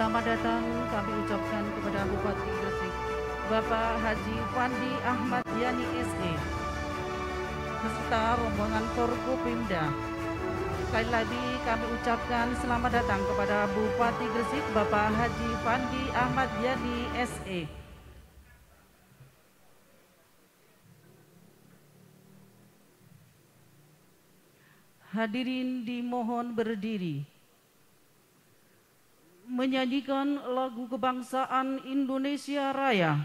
Selamat datang kami ucapkan kepada Bupati Gresik, Bapak Haji Fandi Ahmad Yani SE, beserta rombongan Forkopimda. Sekali lagi kami ucapkan selamat datang kepada Bupati Gresik, Bapak Haji Fandi Ahmad Yani SE. Hadirin dimohon berdiri. Menyanyikan lagu kebangsaan Indonesia Raya.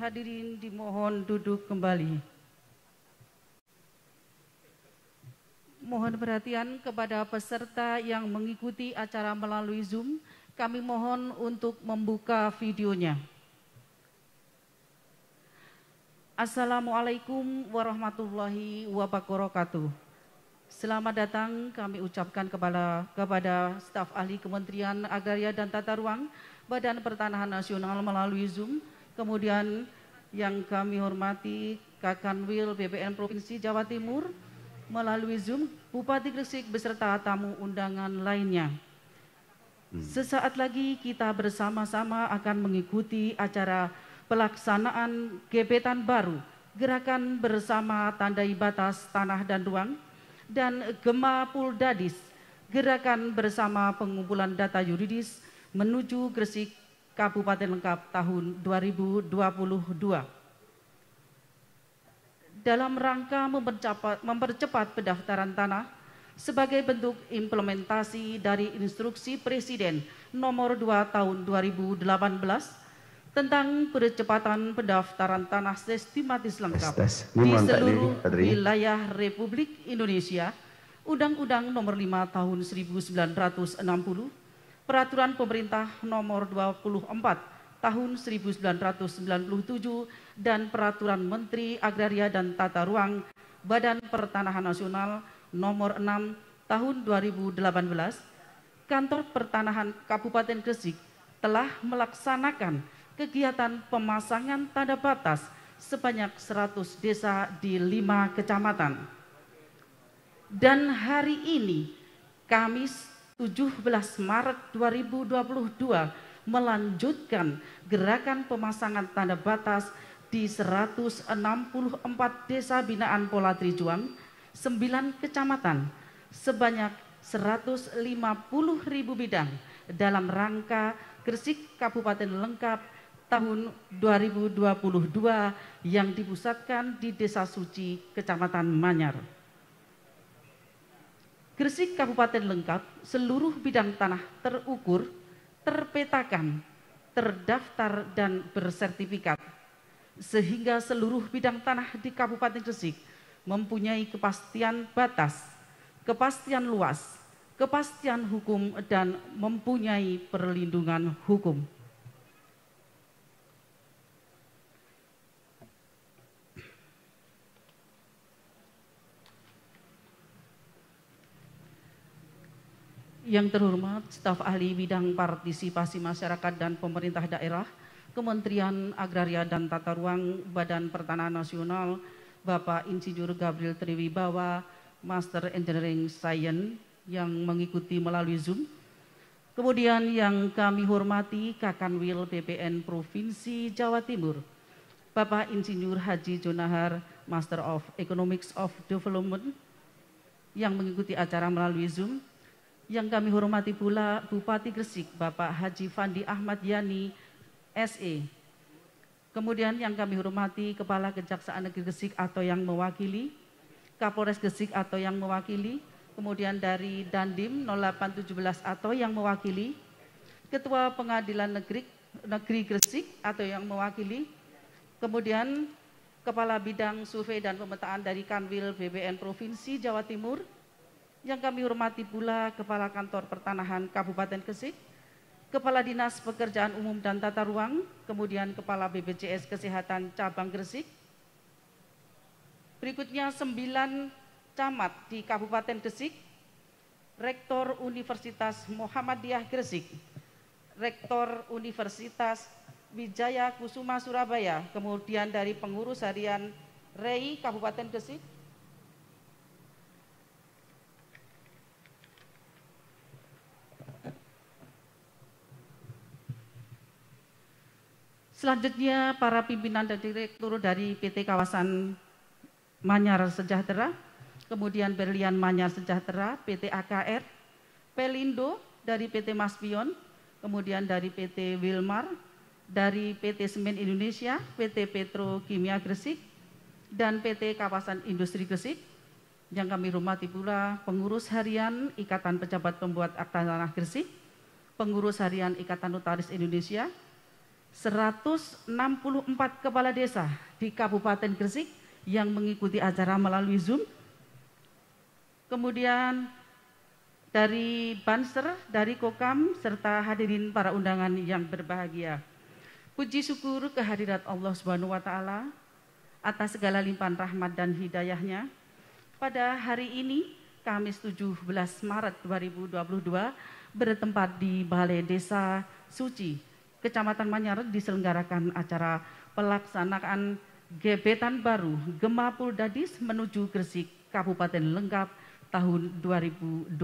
Hadirin dimohon duduk kembali. Mohon perhatian kepada peserta yang mengikuti acara melalui Zoom. Kami mohon untuk membuka videonya. Assalamualaikum warahmatullahi wabarakatuh. Selamat datang kami ucapkan kepada staf ahli Kementerian Agraria dan Tata Ruang, Badan Pertanahan Nasional melalui Zoom. Kemudian yang kami hormati Kakanwil BPN Provinsi Jawa Timur melalui Zoom, Bupati Gresik beserta tamu undangan lainnya. Sesaat lagi kita bersama-sama akan mengikuti acara pelaksanaan gebetan baru Gerakan Bersama Tandai Batas Tanah dan Ruang dan Gema Puldadis Gerakan Bersama Pengumpulan Data Yuridis menuju Gresik Kabupaten Lengkap tahun 2022. Dalam rangka mempercepat pendaftaran tanah sebagai bentuk implementasi dari Instruksi Presiden Nomor 2 Tahun 2018 tentang percepatan pendaftaran tanah sistematis lengkap di seluruh wilayah Republik Indonesia, Undang-Undang Nomor 5 Tahun 1960, Peraturan Pemerintah Nomor 24 Tahun 1997 dan Peraturan Menteri Agraria dan Tata Ruang Badan Pertanahan Nasional Nomor 6 Tahun 2018, Kantor Pertanahan Kabupaten Gresik telah melaksanakan kegiatan pemasangan tanda batas sebanyak 100 desa di 5 kecamatan. Dan hari ini, Kamis 17 Maret 2022 melanjutkan gerakan pemasangan tanda batas di 164 desa binaan Pola Trijuang, 9 kecamatan, sebanyak 150.000 bidang dalam rangka Gresik Kabupaten Lengkap tahun 2022 yang dipusatkan di Desa Suci, Kecamatan Manyar. Gresik Kabupaten Lengkap, seluruh bidang tanah terukur, terpetakan, terdaftar dan bersertifikat, sehingga seluruh bidang tanah di Kabupaten Gresik mempunyai kepastian batas, kepastian luas, kepastian hukum, dan mempunyai perlindungan hukum. Yang terhormat staf ahli bidang partisipasi masyarakat dan pemerintah daerah, Kementerian Agraria dan Tata Ruang, Badan Pertanahan Nasional, Bapak Insinyur Gabriel Triwibawa, Master Engineering Science yang mengikuti melalui Zoom. Kemudian yang kami hormati Kakanwil BPN Provinsi Jawa Timur, Bapak Insinyur Haji Jonahar, Master of Economics of Development yang mengikuti acara melalui Zoom. Yang kami hormati pula Bupati Gresik, Bapak Haji Fandi Ahmad Yani, SE. Kemudian yang kami hormati Kepala Kejaksaan Negeri Gresik atau yang mewakili, Kapolres Gresik atau yang mewakili, kemudian dari Dandim 0817 atau yang mewakili, Ketua Pengadilan Negeri Gresik atau yang mewakili, kemudian Kepala Bidang Survei dan Pemetaan dari Kanwil BPN Provinsi Jawa Timur. Yang kami hormati pula Kepala Kantor Pertanahan Kabupaten Gresik, Kepala Dinas Pekerjaan Umum dan Tata Ruang, kemudian Kepala BPJS Kesehatan Cabang Gresik. Berikutnya 9 camat di Kabupaten Gresik, Rektor Universitas Muhammadiyah Gresik, Rektor Universitas Wijaya Kusuma Surabaya, kemudian dari pengurus harian REI Kabupaten Gresik, selanjutnya para pimpinan dan direktur dari PT Kawasan Manyar Sejahtera, kemudian Berlian Manyar Sejahtera, PT AKR, Pelindo dari PT Maspion, kemudian dari PT Wilmar, dari PT Semen Indonesia, PT Petrokimia Gresik, dan PT Kawasan Industri Gresik. Yang kami hormati pula pengurus harian Ikatan Pejabat Pembuat Akta Tanah Gresik, pengurus harian Ikatan Notaris Indonesia, 164 kepala desa di Kabupaten Gresik yang mengikuti acara melalui Zoom. Kemudian dari Banser, dari Kokam, serta hadirin para undangan yang berbahagia. Puji syukur kehadirat Allah Subhanahu wa Ta'ala atas segala limpahan rahmat dan hidayahnya. Pada hari ini, Kamis 17 Maret 2022, bertempat di Balai Desa Suci, Kecamatan Manyar, diselenggarakan acara pelaksanaan gebetan baru Gemapul Dadis menuju Gresik, Kabupaten Lengkap tahun 2022.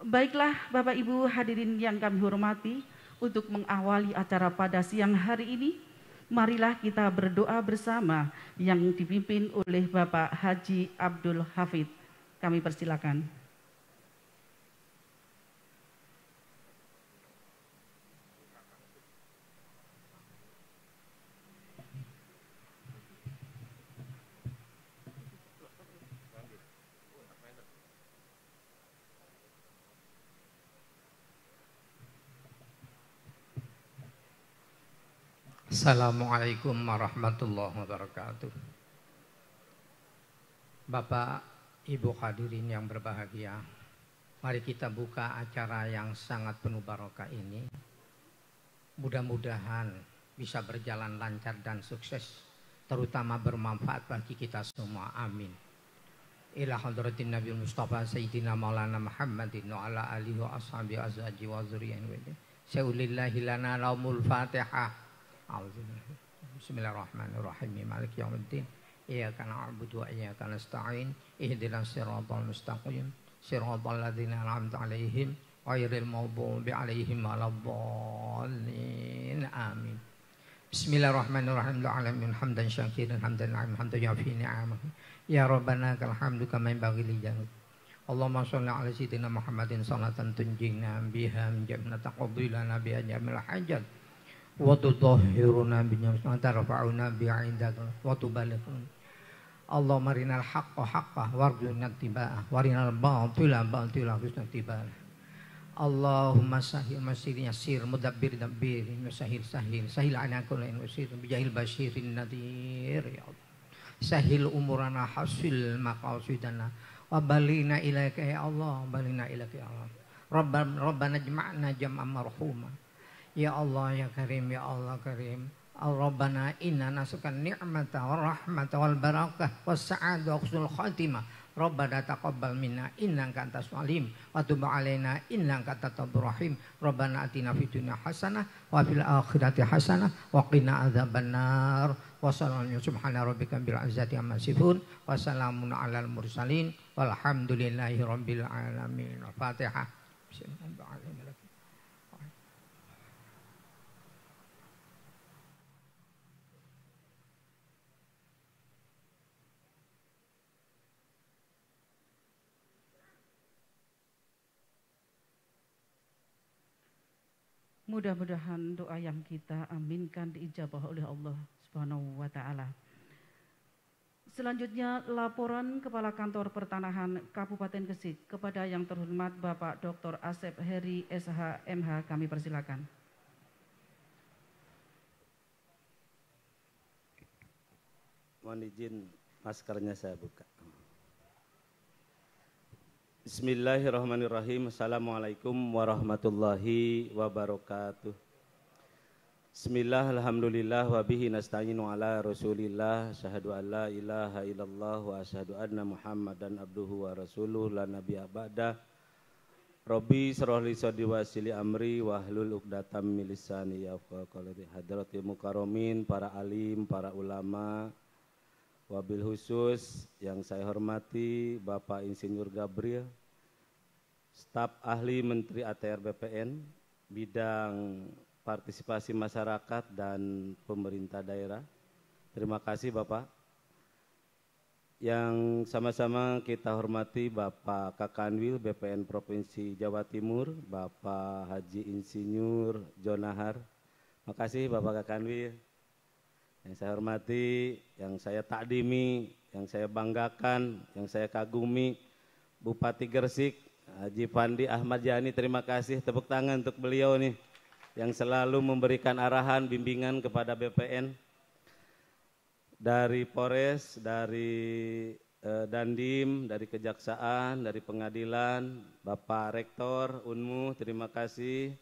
Baiklah Bapak Ibu hadirin yang kami hormati, untuk mengawali acara pada siang hari ini, marilah kita berdoa bersama yang dipimpin oleh Bapak Haji Abdul Hafid. Kami persilakan. Assalamualaikum warahmatullahi wabarakatuh. Bapak, Ibu hadirin yang berbahagia, mari kita buka acara yang sangat penuh barokah ini. Mudah-mudahan bisa berjalan lancar dan sukses, terutama bermanfaat bagi kita semua. Amin. Ila hadratin Nabi Mustafa Sayyidina Maulana Muhammadin wa ala alihi wa ashabihi azwaji wa dzurriyyatihi. Syaulillahi lana laumul Fatihah. Bismillahirrahmanirrahim. Maliki yaumiddin. Iyyaka na'budu wa iyyaka nasta'in. Ihdinas siratal mustaqim. Siratal ladzina an'amta 'alaihim ghairil maghdubi 'alaihim waladdallin. Amin. Bismillahirrahmanirrahim. Alamin hamdan syakiran hamdan 'aliman hamdan yafi ni'amahu. Ya Rabbana kal hamdu kama yanbaghi li jalalik. Allahumma shalli 'ala sayyidina Muhammadin salatan tunjina biha min jami'i taqabbalana biha jamil hajat. Wa tutahhiruna binya wa tarfa'una bi'indaka wa tubalighuna. Allahumma arinal haqqa haqqan warzuqna ittiba'ah warinal batila batila warzuqna ittiba'ah. Allahumma sahil masir yasir mudabbir dabbir sahil sahil sahil ana kullu wasir bijahil basyirin nadir ya Allah. Sahil umurana hasil maqasidana wa balina ilaika ya Allah, balina ilaika ya Allah. Rabbana jama'na jam'an marhuma. Ya Allah ya Karim, ya Allah Karim. Rabbana inna nasukan ni'mata wa rahmata wal barakah was sa'adah wa husnul khatimah. Rabbana taqabbal minna innaka antas alim wa tub alaina innaka antat tawwabur rahim. Rabbana atina fid dunya hasanah wa fil akhirati hasanah wa qina adzabannar. Wa sallallahu subhana rabbika bil izzati amma yasifun wa salamun alal mursalin walhamdulillahi rabbil alamin. Al-Fatihah. Bismillahirrahmanirrahim. Mudah-mudahan doa yang kita aminkan diijabah oleh Allah Subhanahu wa taala. Selanjutnya laporan Kepala Kantor Pertanahan Kabupaten Gresik kepada yang terhormat Bapak Dr. Asep Heri SH MH, kami persilakan. Mohon izin maskernya saya buka. Bismillahirrahmanirrahim. Assalamualaikum warahmatullahi wabarakatuh. Bismillah, alhamdulillah, wabihi nasta'inu ala rasulillah. Syahadu an la ilaha illallah wa asyhadu anna muhammadan abduhu wa rasuluh la nabiyya ba'dah. Rabbi shrah li sadri wa yassir li amri wahlul 'uqdatam min lisani yafqahu qawli. Hadratil mukarramin, para alim, para ulama, wabil khusus yang saya hormati Bapak Insinyur Gabriel, staf ahli Menteri ATR BPN, bidang partisipasi masyarakat dan pemerintah daerah. Terima kasih Bapak. Yang sama-sama kita hormati Bapak Kakanwil BPN Provinsi Jawa Timur, Bapak Haji Insinyur Jonahar. Terima kasih Bapak Kakanwil. Yang saya hormati, yang saya takdimi, yang saya banggakan, yang saya kagumi, Bupati Gresik, Haji Pandi Ahmad Yani, terima kasih, tepuk tangan untuk beliau nih, yang selalu memberikan arahan, bimbingan kepada BPN. Dari Polres, dari Dandim, dari Kejaksaan, dari Pengadilan, Bapak Rektor Unmu, terima kasih,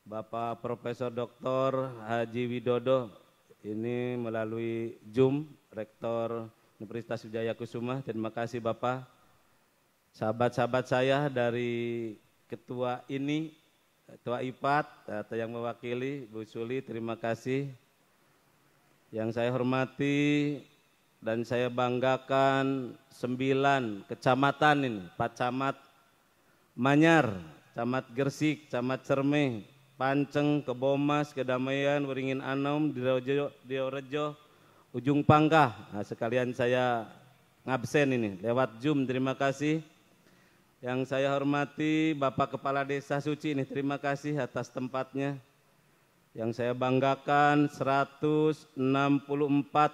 Bapak Profesor Dr. Haji Widodo, ini melalui Zoom, Rektor Universitas Wijaya Kusuma, terima kasih Bapak. Sahabat-sahabat saya dari Ketua ini, Ketua IPAT atau yang mewakili, Bu Suli, terima kasih. Yang saya hormati dan saya banggakan 9 kecamatan ini, 4 camat Manyar, Camat Gresik, Camat Cermeh, Panceng, Kebomas, Kedamaian, Waringin Anom, Diorejo, Ujung Pangkah. Nah, sekalian saya ngabsen ini lewat Zoom, terima kasih. Yang saya hormati Bapak Kepala Desa Suci ini, terima kasih atas tempatnya. Yang saya banggakan 164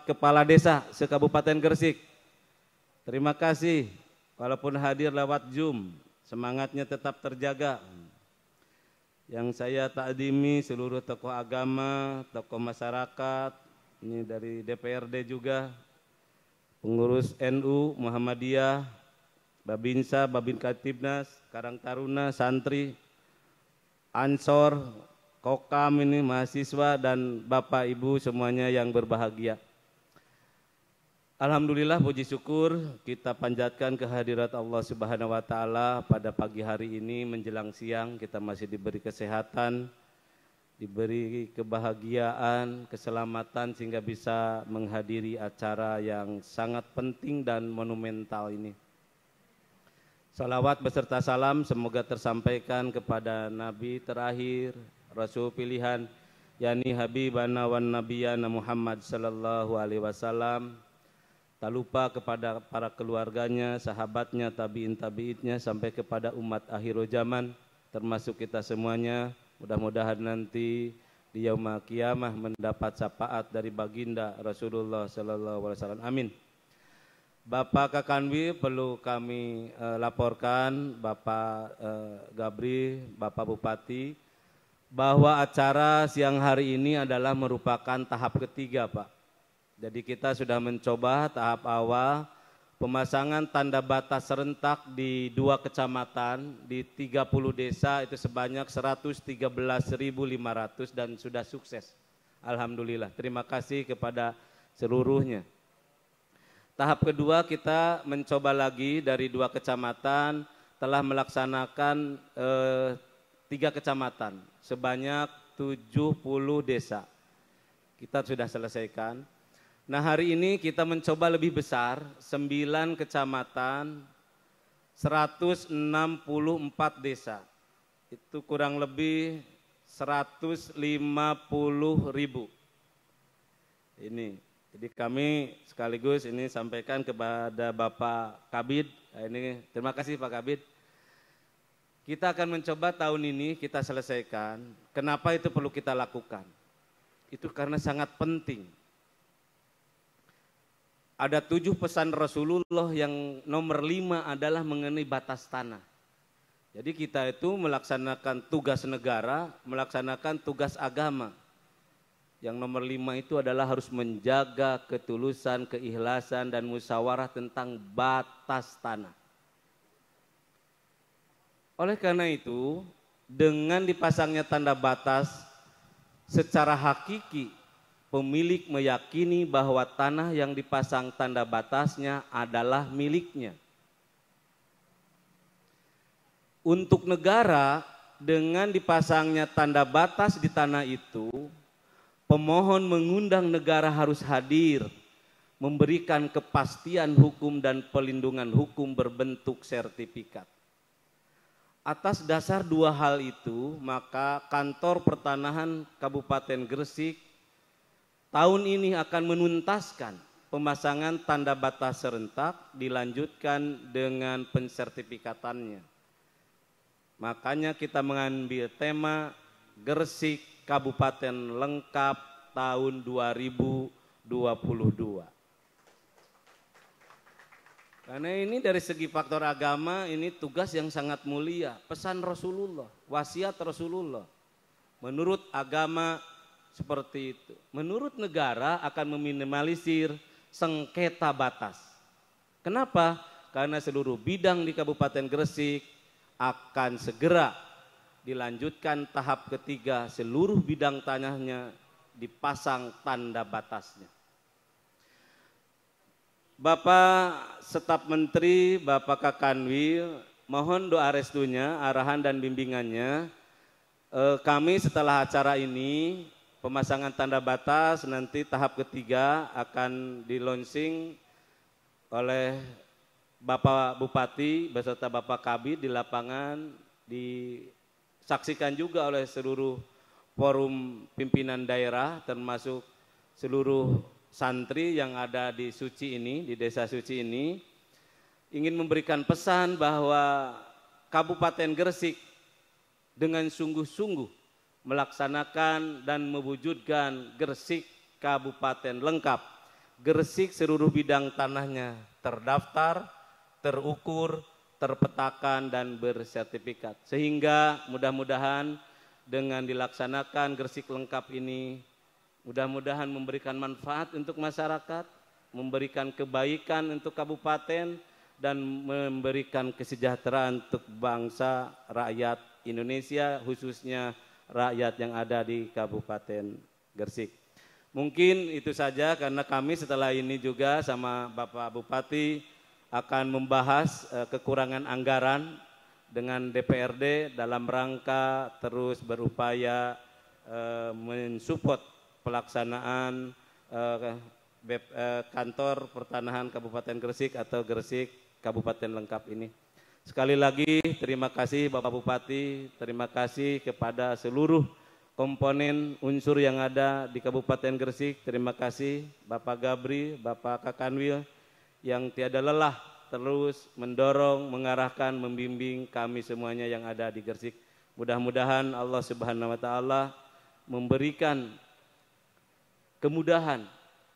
kepala desa se-Kabupaten Gresik. Terima kasih, walaupun hadir lewat Zoom, semangatnya tetap terjaga. Yang saya takdimi seluruh tokoh agama, tokoh masyarakat, ini dari DPRD juga, pengurus NU, Muhammadiyah, Babinsa, Babin Katibnas, Karang Taruna, santri, Ansor, Kokam ini, mahasiswa, dan Bapak Ibu semuanya yang berbahagia. Alhamdulillah, puji syukur kita panjatkan kehadirat Allah Subhanahu wa taala pada pagi hari ini menjelang siang, kita masih diberi kesehatan, diberi kebahagiaan, keselamatan sehingga bisa menghadiri acara yang sangat penting dan monumental ini. Salawat beserta salam semoga tersampaikan kepada Nabi terakhir, Rasul pilihan, yakni Habibana wan Nabiyana Muhammad sallallahu alaihi wasallam. Tak lupa kepada para keluarganya, sahabatnya, tabi'in-tabi'itnya, sampai kepada umat akhir zaman, termasuk kita semuanya. Mudah-mudahan nanti di yaumul qiyamah mendapat syafaat dari baginda Rasulullah sallallahu alaihi wasallam. Amin. Bapak Kakanwi perlu kami laporkan, Bapak Gabri, Bapak Bupati, bahwa acara siang hari ini adalah merupakan tahap ketiga, Pak. Jadi kita sudah mencoba tahap awal pemasangan tanda batas serentak di 2 kecamatan, di 30 desa itu sebanyak 113.500 dan sudah sukses. Alhamdulillah, terima kasih kepada seluruhnya. Tahap kedua kita mencoba lagi dari 2 kecamatan, telah melaksanakan 3 kecamatan, sebanyak 70 desa. Kita sudah selesaikan. Nah hari ini kita mencoba lebih besar, 9 kecamatan, 164 desa. Itu kurang lebih 150.000. Ini, jadi kami sekaligus ini sampaikan kepada Bapak Kabid. Ini terima kasih Pak Kabid. Kita akan mencoba tahun ini kita selesaikan. Kenapa itu perlu kita lakukan? Itu karena sangat penting. Ada 7 pesan Rasulullah yang nomor 5 adalah mengenai batas tanah. Jadi kita itu melaksanakan tugas negara, melaksanakan tugas agama. Yang nomor 5 itu adalah harus menjaga ketulusan, keikhlasan dan musyawarah tentang batas tanah. Oleh karena itu, dengan dipasangnya tanda batas, secara hakiki pemilik meyakini bahwa tanah yang dipasang tanda batasnya adalah miliknya. Untuk negara, dengan dipasangnya tanda batas di tanah itu, pemohon mengundang negara harus hadir, memberikan kepastian hukum dan pelindungan hukum berbentuk sertifikat. Atas dasar 2 hal itu, maka Kantor Pertanahan Kabupaten Gresik tahun ini akan menuntaskan pemasangan tanda batas serentak dilanjutkan dengan pensertifikatannya. Makanya kita mengambil tema Gresik Kabupaten Lengkap tahun 2022. Karena ini dari segi faktor agama ini tugas yang sangat mulia, pesan Rasulullah, wasiat Rasulullah. Menurut agama seperti itu. Menurut negara akan meminimalisir sengketa batas. Kenapa? Karena seluruh bidang di Kabupaten Gresik akan segera dilanjutkan tahap ketiga, seluruh bidang tanahnya dipasang tanda batasnya. Bapak Staf Menteri, Bapak Kakanwil, mohon doa restunya, arahan dan bimbingannya. Kami setelah acara ini, pemasangan tanda batas nanti tahap ketiga akan di-launching oleh Bapak Bupati beserta Bapak Kabid di lapangan, disaksikan juga oleh seluruh forum pimpinan daerah termasuk seluruh santri yang ada di Suci ini, di Desa Suci ini, ingin memberikan pesan bahwa Kabupaten Gresik dengan sungguh-sungguh melaksanakan dan mewujudkan Gresik Kabupaten Lengkap. Gresik seluruh bidang tanahnya terdaftar, terukur, terpetakan dan bersertifikat. Sehingga mudah-mudahan dengan dilaksanakan Gresik Lengkap ini, mudah-mudahan memberikan manfaat untuk masyarakat, memberikan kebaikan untuk kabupaten, dan memberikan kesejahteraan untuk bangsa, rakyat Indonesia, khususnya rakyat yang ada di Kabupaten Gresik. Mungkin itu saja karena kami setelah ini juga sama Bapak Bupati akan membahas kekurangan anggaran dengan DPRD dalam rangka terus berupaya mensupport pelaksanaan Kantor Pertanahan Kabupaten Gresik atau Gresik Kabupaten Lengkap ini. Sekali lagi terima kasih Bapak Bupati, terima kasih kepada seluruh komponen unsur yang ada di Kabupaten Gresik. Terima kasih Bapak Gabri, Bapak Kakanwil yang tiada lelah terus mendorong, mengarahkan, membimbing kami semuanya yang ada di Gresik. Mudah-mudahan Allah Subhanahu wa taala memberikan kemudahan,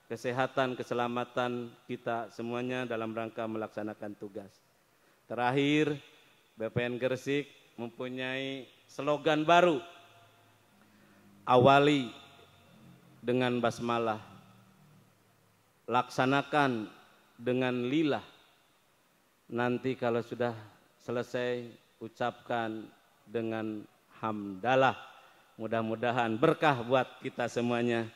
kesehatan, keselamatan kita semuanya dalam rangka melaksanakan tugas. Terakhir, BPN Gresik mempunyai slogan baru, awali dengan basmalah, laksanakan dengan lillah, nanti kalau sudah selesai ucapkan dengan hamdalah. Mudah-mudahan berkah buat kita semuanya.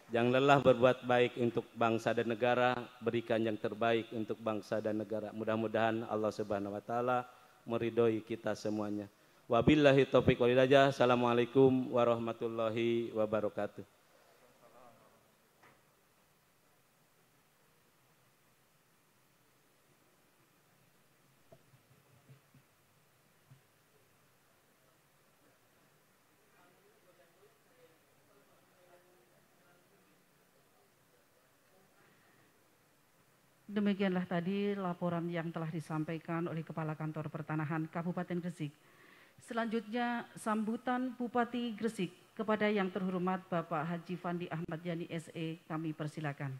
Jangan lelah berbuat baik untuk bangsa dan negara, berikan yang terbaik untuk bangsa dan negara. Mudah-mudahan Allah Subhanahu wa taala meridhoi kita semuanya. Wabillahi taufiq wal hidayah. Assalamualaikum warahmatullahi wabarakatuh. Demikianlah tadi laporan yang telah disampaikan oleh Kepala Kantor Pertanahan Kabupaten Gresik. Selanjutnya sambutan Bupati Gresik kepada yang terhormat Bapak Haji Fandi Ahmad Yani SE, kami persilakan.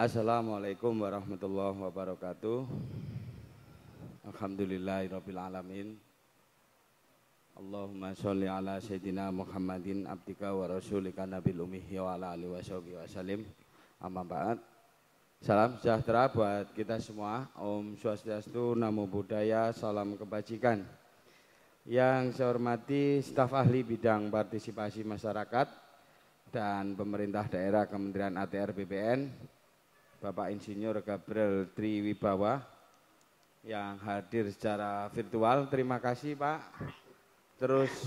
Assalamualaikum warahmatullahi wabarakatuh. Alhamdulillahirabbil alamin. Allahumma sholli ala sayyidina Muhammadin abdika wa rasulika nabil ummihi wa ala alihi washabihi wasallim. Amma ba'd. Salam sejahtera buat kita semua. Om Swastiastu, Namo Buddhaya, salam kebajikan. Yang saya hormati staf ahli bidang partisipasi masyarakat dan pemerintah daerah Kementerian ATR BPN, Bapak Insinyur Gabriel Triwibawa yang hadir secara virtual. Terima kasih Pak.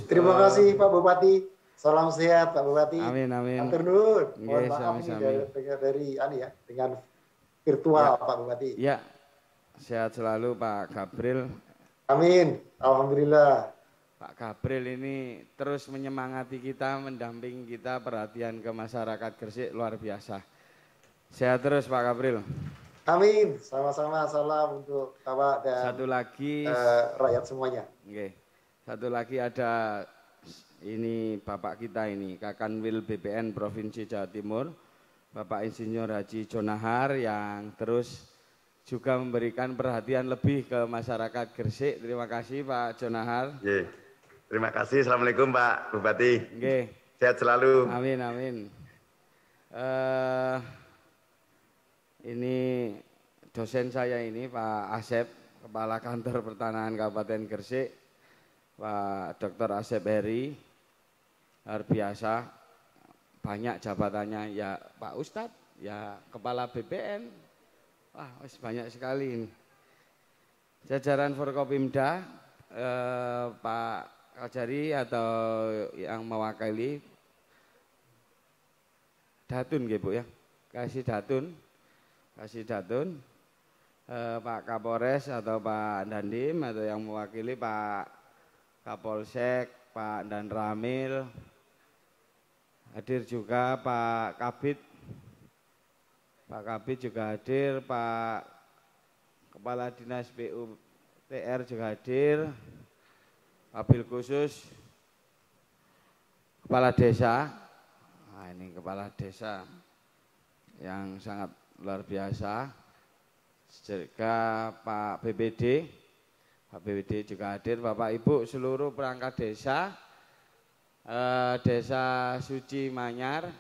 Terima kasih Pak Bupati. Salam sehat Pak Bupati. Amin amin. Matur nuwun. Mohon Nggih, maaf sami-sami. dengan virtual Ya. Pak Bupati. Ya, sehat selalu Pak Gabriel. Amin. Alhamdulillah. Pak Gabriel ini terus menyemangati kita, mendampingi kita, perhatian ke masyarakat Gresik luar biasa. Sehat terus Pak Gabriel. Amin. Sama-sama, salam untuk Bapak dan Satu lagi rakyat semuanya. Oke. Satu lagi ada ini Bapak kita ini, Kakanwil BPN Provinsi Jawa Timur, Bapak Insinyur Haji Jonahar yang terus juga memberikan perhatian lebih ke masyarakat Gresik. Terima kasih Pak Jonahar. Terima kasih. Assalamualaikum Pak Bupati. Oke. Sehat selalu. Amin amin. Ini dosen saya ini Pak Asep, Kepala Kantor Pertanahan Kabupaten Gresik, Pak Dr. Asep Heri, luar biasa, banyak jabatannya, ya Pak Ustadz, ya Kepala BPN, wah banyak sekali ini. Jajaran Forkopimda, Pak Kajari atau yang mewakili, Datun gitu ya, kasih Datun, Pak Kapolres atau Pak Dandim atau yang mewakili Pak Kapolsek, Pak Dan Ramil, hadir juga Pak Kabid juga hadir, Pak Kepala Dinas PUTR juga hadir, wabil khusus Kepala Desa, nah ini Kepala Desa yang sangat luar biasa, juga Pak BPD juga hadir, Bapak Ibu seluruh perangkat desa, Desa Suci Manyar,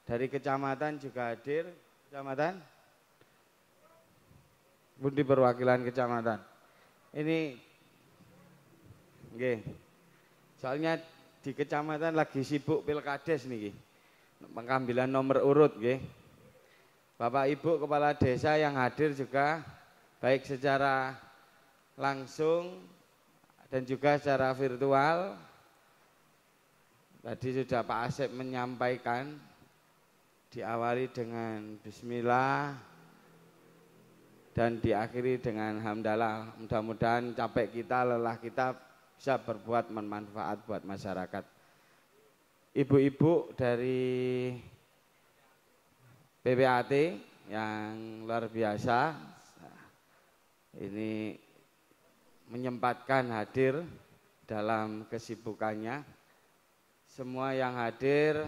dari kecamatan juga hadir, kecamatan, Budi perwakilan kecamatan. Ini, soalnya di kecamatan lagi sibuk pilkades nih, pengambilan nomor urut, Bapak Ibu Kepala Desa yang hadir juga baik secara langsung dan juga secara virtual. Tadi sudah Pak Asep menyampaikan, diawali dengan bismillah dan diakhiri dengan hamdalah. Mudah-mudahan capek kita, lelah kita bisa berbuat bermanfaat buat masyarakat. Ibu-ibu dari PPAT yang luar biasa ini menyempatkan hadir dalam kesibukannya. Semua yang hadir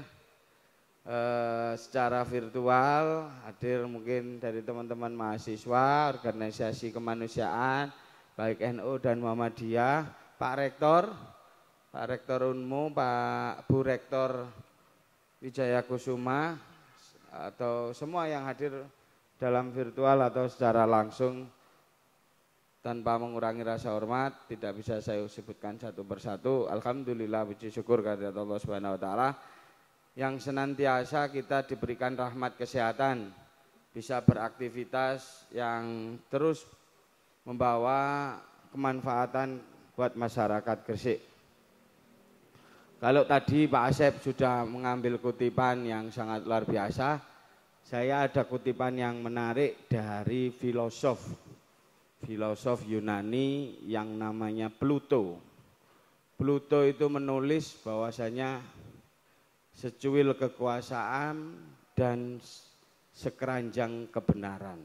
secara virtual, hadir mungkin dari teman-teman mahasiswa, organisasi kemanusiaan, baik NU dan Muhammadiyah, Pak Rektor Unmu, Pak Bu Rektor Wijaya Kusuma, atau semua yang hadir dalam virtual atau secara langsung, tanpa mengurangi rasa hormat, tidak bisa saya sebutkan satu persatu. Alhamdulillah, puji syukur kehadirat Allah Subhanahu wa taala yang senantiasa kita diberikan rahmat kesehatan, bisa beraktivitas yang terus membawa kemanfaatan buat masyarakat Gresik. Kalau tadi Pak Asep sudah mengambil kutipan yang sangat luar biasa, saya ada kutipan yang menarik dari filosof Yunani yang namanya Pluto. Pluto itu menulis bahwasanya secuil kekuasaan dan sekeranjang kebenaran.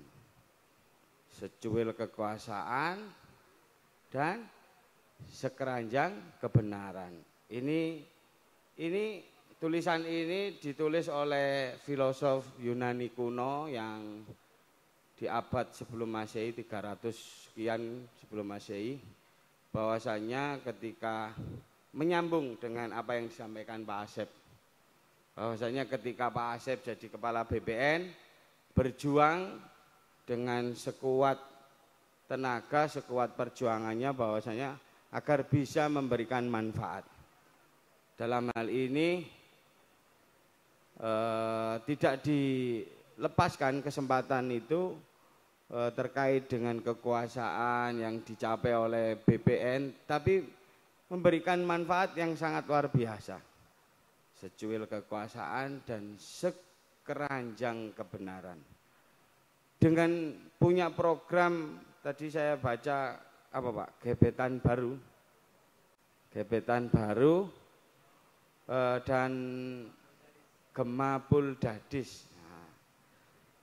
Secuil kekuasaan dan sekeranjang kebenaran. Ini tulisan ini ditulis oleh filosof Yunani kuno yang di abad sebelum Masehi, 300 sekian sebelum Masehi, bahwasanya ketika menyambung dengan apa yang disampaikan Pak Asep, bahwasanya ketika Pak Asep jadi kepala BPN, berjuang dengan sekuat tenaga, sekuat perjuangannya, bahwasanya agar bisa memberikan manfaat. Dalam hal ini tidak dilepaskan kesempatan itu terkait dengan kekuasaan yang dicapai oleh BPN, tapi memberikan manfaat yang sangat luar biasa. Secuil kekuasaan dan sekeranjang kebenaran. Dengan punya program, tadi saya baca apa Pak, gebetan baru dan gemabul dadis. Nah,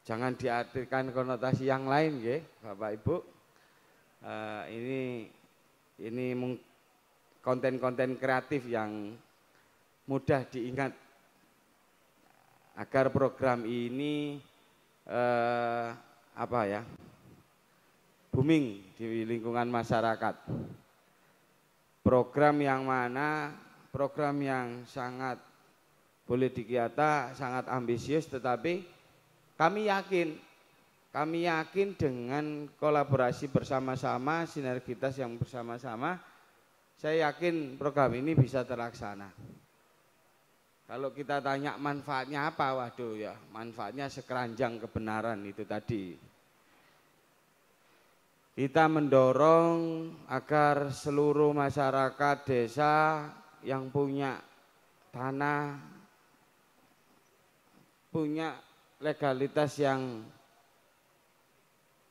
jangan diartikan konotasi yang lain ya Bapak Ibu. Ini konten-konten kreatif yang mudah diingat agar program ini booming di lingkungan masyarakat. Program yang mana? Program yang sangat boleh dikata sangat ambisius, tetapi kami yakin dengan kolaborasi bersama-sama, sinergitas yang bersama-sama, saya yakin program ini bisa terlaksana. Kalau kita tanya manfaatnya apa, waduh ya, manfaatnya sekeranjang kebenaran itu tadi. Kita mendorong agar seluruh masyarakat desa yang punya tanah, punya legalitas yang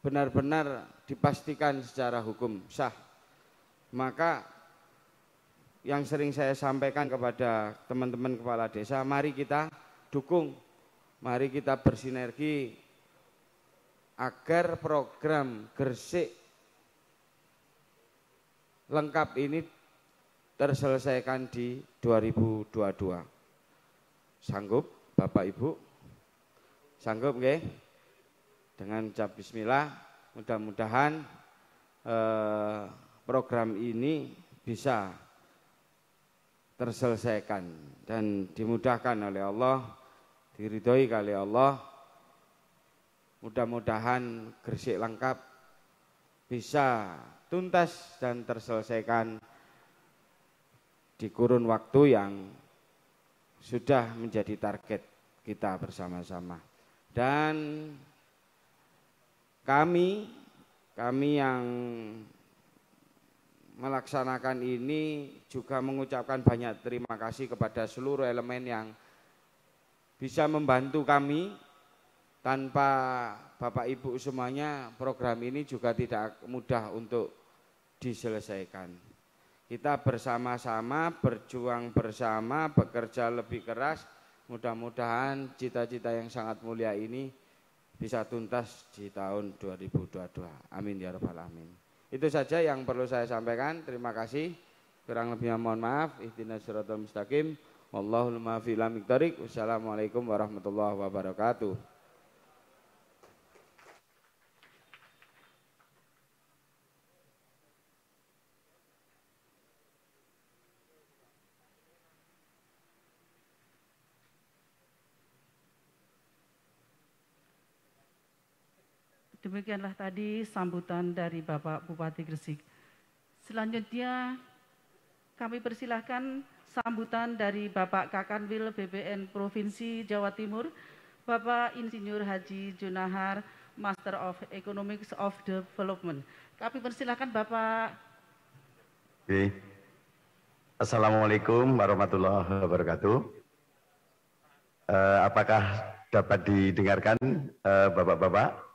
benar-benar dipastikan secara hukum sah. Maka yang sering saya sampaikan kepada teman-teman kepala desa, mari kita dukung, mari kita bersinergi agar program Gresik lengkap ini terselesaikan di 2022. Sanggup Bapak Ibu? Sanggup nggih? Dengan ucap bismillah, mudah-mudahan program ini bisa terselesaikan dan dimudahkan oleh Allah, diridhoi oleh Allah. Mudah-mudahan Gresik lengkap bisa tuntas dan terselesaikan di kurun waktu yang sudah menjadi target kita bersama-sama. Dan kami yang melaksanakan ini juga mengucapkan banyak terima kasih kepada seluruh elemen yang bisa membantu kami. Tanpa Bapak Ibu semuanya, program ini juga tidak mudah untuk diselesaikan. Kita bersama-sama, berjuang bersama, bekerja lebih keras. Mudah-mudahan cita-cita yang sangat mulia ini bisa tuntas di tahun 2022. Amin ya rabbal alamin. Itu saja yang perlu saya sampaikan. Terima kasih. Kurang lebihnya mohon maaf. Ihdinas siratal mustaqim. Wallahul muwaffiq ila aqwamit. Wassalamualaikum warahmatullahi wabarakatuh. Demikianlah tadi sambutan dari Bapak Bupati Gresik. Selanjutnya kami persilahkan sambutan dari Bapak Kakanwil BPN Provinsi Jawa Timur, Bapak Insinyur Haji Junahar, Master of Economics of Development. Kami persilahkan Bapak. Oke. Assalamualaikum warahmatullahi wabarakatuh. Apakah dapat didengarkan Bapak-Bapak?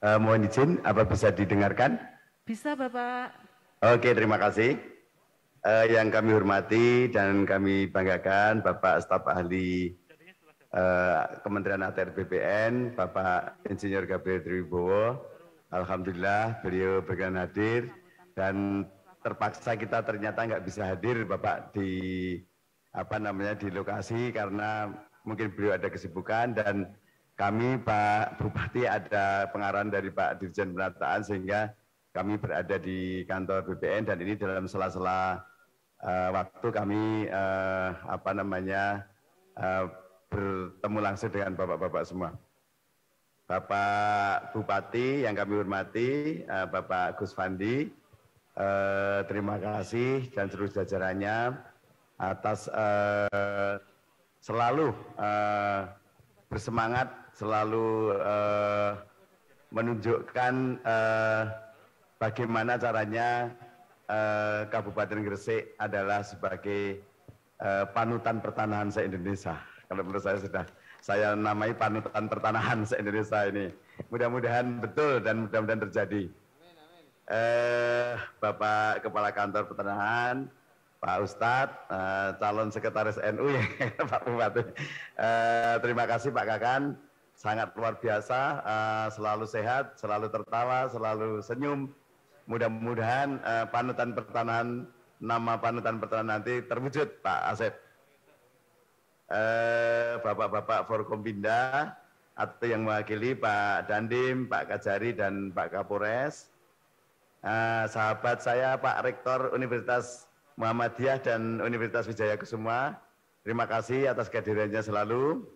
Mohon izin, apa bisa didengarkan? Bisa Bapak. Oke, terima kasih. Yang kami hormati dan kami banggakan Bapak Staf Ahli Kementerian ATR BPN, Bapak Insinyur Gabriel Triwibowo. Alhamdulillah beliau berkenan hadir dan terpaksa kita ternyata nggak bisa hadir Bapak di di lokasi karena mungkin beliau ada kesibukan dan kami Pak Bupati ada pengarahan dari Pak Dirjen Penataan sehingga kami berada di kantor BPN dan ini dalam sela-sela waktu kami bertemu langsung dengan bapak-bapak semua. Bapak Bupati yang kami hormati, Bapak Gus Fandi, terima kasih dan seluruh jajarannya atas selalu bersemangat, selalu menunjukkan bagaimana caranya Kabupaten Gresik adalah sebagai panutan pertanahan se-Indonesia. Kalau menurut saya sudah saya namai panutan pertanahan se-Indonesia ini. Mudah-mudahan betul dan mudah-mudahan terjadi. Bapak Kepala Kantor Pertanahan, Pak Ustadz, calon sekretaris NU ya, Pak Bupati. Terima kasih Pak Kakan, sangat luar biasa, selalu sehat, selalu tertawa, selalu senyum. Mudah-mudahan panutan pertanahan, nama panutan pertanahan nanti terwujud Pak Asep. Bapak-bapak Forkompinda atau yang mewakili Pak Dandim, Pak Kajari dan Pak Kapolres, sahabat saya Pak Rektor Universitas Muhammadiyah dan Universitas Wijaya Kusuma, terima kasih atas kehadirannya selalu.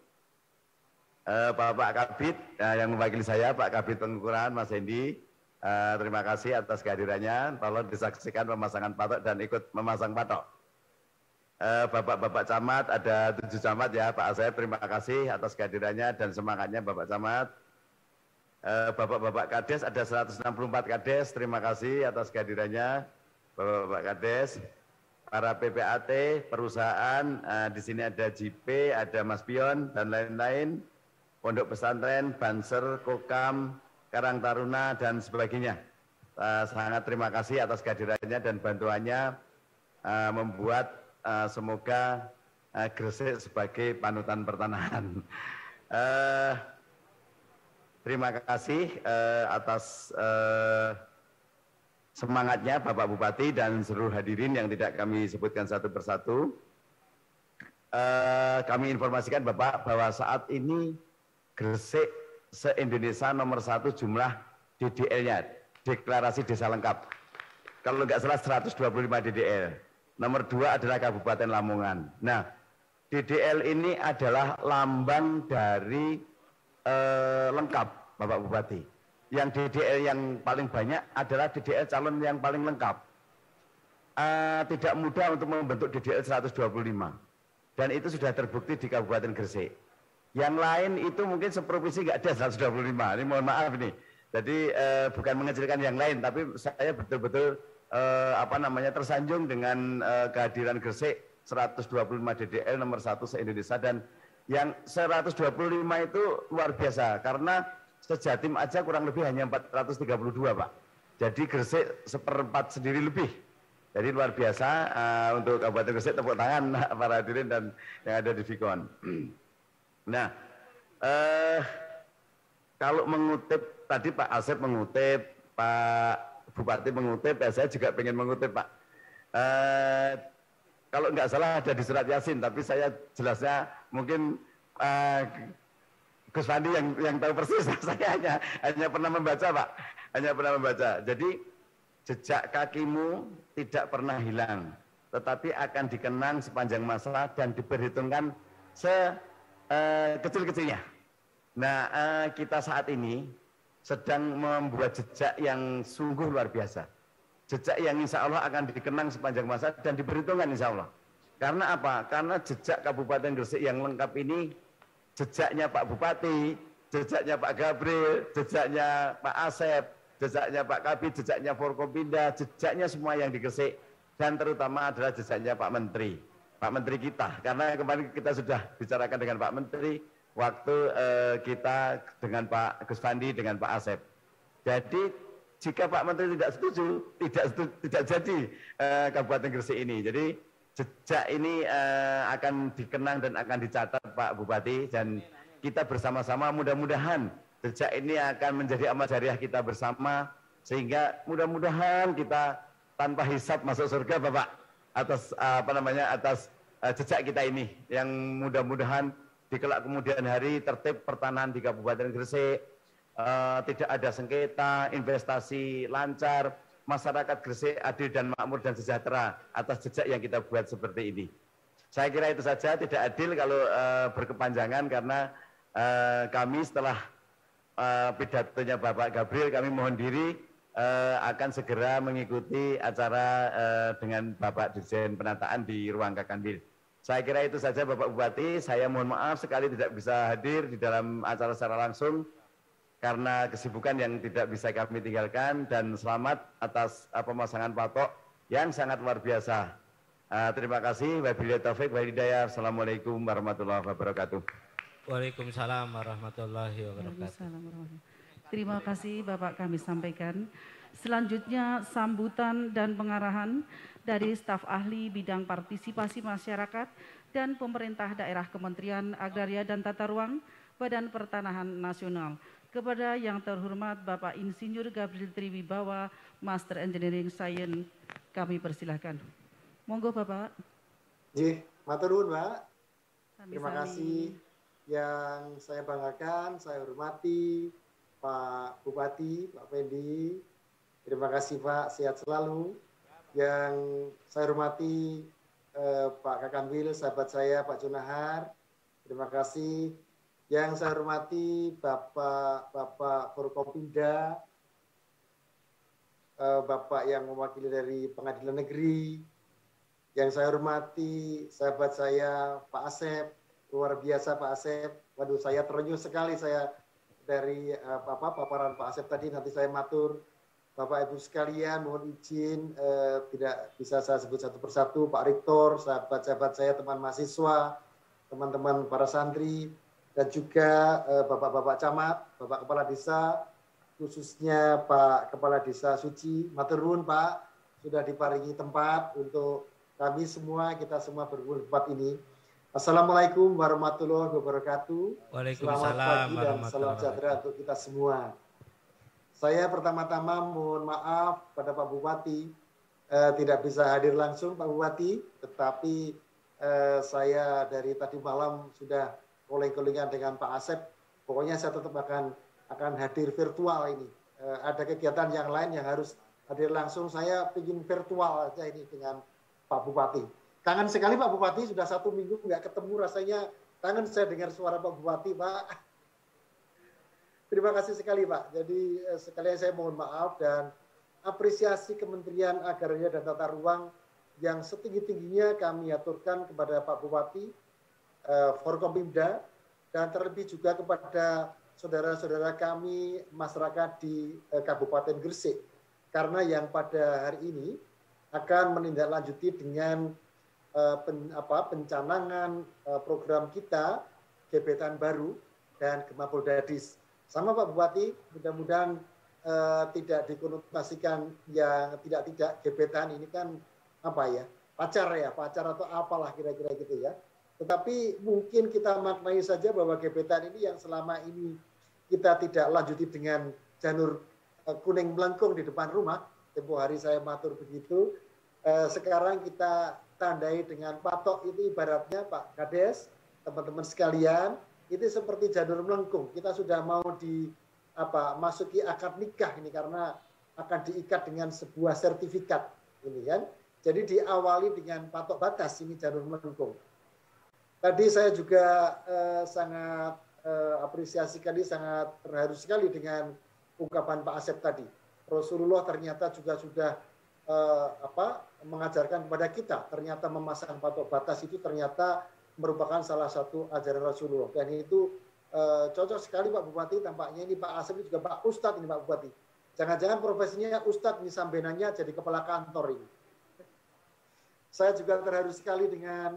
Bapak Kabid yang mewakili saya, Pak Kabid Pengukuran, Mas Hendi, terima kasih atas kehadirannya. Tolong disaksikan pemasangan patok dan ikut memasang patok. Bapak-bapak camat, ada 7 camat ya, Pak Asep, terima kasih atas kehadirannya dan semangatnya Bapak Camat. Bapak-bapak Kades, ada 164 Kades, terima kasih atas kehadirannya Bapak-bapak Kades. Para PPAT, perusahaan, di sini ada JP, ada Mas Pion, dan lain-lain, Pondok Pesantren, Banser, Kokam, Karang Taruna, dan sebagainya. Sangat terima kasih atas kehadirannya dan bantuannya membuat semoga Gresik sebagai panutan pertanahan. Terima kasih atas semangatnya Bapak Bupati dan seluruh hadirin yang tidak kami sebutkan satu persatu. Kami informasikan Bapak bahwa saat ini Gresik se-Indonesia nomor 1 jumlah DDL-nya, deklarasi desa lengkap. Kalau nggak salah 125 DDL. Nomor 2 adalah Kabupaten Lamongan. Nah, DDL ini adalah lambang dari lengkap Bapak Bupati. Yang DDL yang paling banyak adalah DDL calon yang paling lengkap. Tidak mudah untuk membentuk DDL 125. Dan itu sudah terbukti di Kabupaten Gresik. Yang lain itu mungkin seprovinsi nggak ada 125. Ini mohon maaf ini. Jadi bukan mengecilkan yang lain, tapi saya betul-betul tersanjung dengan kehadiran Gresik 125 DDL nomor 1 se-Indonesia, dan yang 125 itu luar biasa karena sejatim aja kurang lebih hanya 432 Pak. Jadi Gresik seperempat sendiri lebih. Jadi luar biasa untuk Kabupaten Gresik, tepuk tangan para hadirin dan yang ada di Vikon. Nah, kalau mengutip tadi Pak Asep mengutip, Pak Bupati mengutip, saya juga pengen mengutip Pak. Kalau nggak salah ada di surat Yasin, tapi saya jelasnya mungkin Gus Fandi yang tahu persis. Saya hanya pernah membaca Pak, hanya pernah membaca. Jadi jejak kakimu tidak pernah hilang, tetapi akan dikenang sepanjang masa dan diperhitungkan sekecil-kecilnya. Nah, kita saat ini sedang membuat jejak yang sungguh luar biasa. Jejak yang insya Allah akan dikenang sepanjang masa dan diperhitungkan insya Allah. Karena apa? Karena jejak Kabupaten Gresik yang lengkap ini, jejaknya Pak Bupati, jejaknya Pak Gabriel, jejaknya Pak Asep, jejaknya Pak Kabid, jejaknya Forkopimda, jejaknya semua yang di Gresik. Dan terutama adalah jejaknya Pak Menteri. Pak Menteri kita. Karena kemarin kita sudah bicarakan dengan Pak Menteri, waktu kita dengan Pak Gus Fandi, dengan Pak Asep. Jadi jika Pak Menteri tidak setuju, tidak jadi Kabupaten Gresik ini. Jadi jejak ini akan dikenang dan akan dicatat Pak Bupati, dan kita bersama-sama mudah-mudahan jejak ini akan menjadi amal jariah kita bersama, sehingga mudah-mudahan kita tanpa hisab masuk surga Bapak atas atas jejak kita ini, yang mudah-mudahan di kelak kemudian hari tertib pertanahan di Kabupaten Gresik, tidak ada sengketa, investasi lancar, masyarakat Gresik adil dan makmur dan sejahtera atas jejak yang kita buat seperti ini. Saya kira itu saja, tidak adil kalau berkepanjangan, karena kami setelah pidatonya Bapak Gabriel, kami mohon diri akan segera mengikuti acara dengan Bapak Dirjen Penataan di ruang Kakanwil. Saya kira itu saja Bapak Bupati, saya mohon maaf sekali tidak bisa hadir di dalam acara secara langsung karena kesibukan yang tidak bisa kami tinggalkan, dan selamat atas pemasangan patok yang sangat luar biasa. Terima kasih. Wabillahi taufiq wal hidayah. Assalamualaikum warahmatullahi wabarakatuh. Waalaikumsalam warahmatullahi wabarakatuh. Terima kasih Bapak kami sampaikan. Selanjutnya sambutan dan pengarahan dari staf ahli bidang partisipasi masyarakat dan pemerintah daerah Kementerian Agraria dan Tata Ruang Badan Pertanahan Nasional. Kepada yang terhormat Bapak Insinyur Gabriel Triwibawa, Master Engineering Science, kami persilahkan. Monggo Bapak. Matur nuwun Mbak. Terima kasih. Yang saya banggakan, saya hormati Pak Bupati, Pak Fendi. Terima kasih Pak, sehat selalu. Yang saya hormati Pak Kakanwil, sahabat saya Pak Junahar. Terima kasih. Yang saya hormati Bapak Forkopimda, Bapak yang mewakili dari Pengadilan Negeri. Yang saya hormati sahabat saya Pak Asep, luar biasa Pak Asep. Waduh, saya terenyuh sekali saya dari paparan Pak Asep tadi. Nanti saya matur. Bapak Ibu sekalian, mohon izin tidak bisa saya sebut satu persatu. Pak Rektor, sahabat-sahabat saya, teman mahasiswa, teman-teman para santri, dan juga Bapak-Bapak Camat, Bapak Kepala Desa, khususnya Pak Kepala Desa Suci. Matur nuwun Pak, sudah diparingi tempat untuk kami semua, kita semua berkumpul di tempat ini. Assalamualaikum warahmatullahi wabarakatuh. Waalaikumsalam. Selamat pagi dan salam sejahtera untuk kita semua. Saya pertama-tama mohon maaf pada Pak Bupati, tidak bisa hadir langsung Pak Bupati, tetapi saya dari tadi malam sudah calling-callingan dengan Pak Asep. Pokoknya saya tetap akan hadir virtual ini. Ada kegiatan yang lain yang harus hadir langsung, saya ingin virtual aja ini dengan Pak Bupati. Kangen sekali Pak Bupati, sudah 1 minggu nggak ketemu, rasanya kangen saya dengar suara Pak Bupati Pak. Terima kasih sekali Pak. Jadi sekalian saya mohon maaf dan apresiasi Kementerian Agraria dan Tata Ruang yang setinggi-tingginya kami aturkan kepada Pak Bupati, Forkopimda, dan terlebih juga kepada saudara-saudara kami masyarakat di Kabupaten Gresik. Karena yang pada hari ini akan menindaklanjuti dengan pencanangan program kita, gebetan baru dan Gemapol Dadis. Sama Pak Bupati, mudah-mudahan tidak dikonotasikan yang tidak gebetan ini kan pacar atau apalah kira-kira gitu ya. Tetapi mungkin kita maknai saja bahwa gebetan ini yang selama ini kita tidak lanjuti dengan janur kuning melengkung di depan rumah, tempo hari saya matur begitu. Sekarang kita tandai dengan patok itu ibaratnya Pak Kades, teman-teman sekalian, itu seperti janur melengkung. Kita sudah mau masuki akad nikah ini karena akan diikat dengan sebuah sertifikat ini kan. Jadi diawali dengan patok batas ini janur melengkung. Tadi saya juga sangat apresiasi sekali, sangat terharu sekali dengan ungkapan Pak Asep tadi. Rasulullah ternyata juga sudah mengajarkan kepada kita, ternyata memasang patok batas itu ternyata merupakan salah satu ajaran Rasulullah. Dan itu cocok sekali Pak Bupati, tampaknya ini Pak Asep ini juga Pak Ustadz ini Pak Bupati. Jangan-jangan profesinya Ustadz, ini sambenannya jadi kepala kantor ini. Saya juga terharu sekali dengan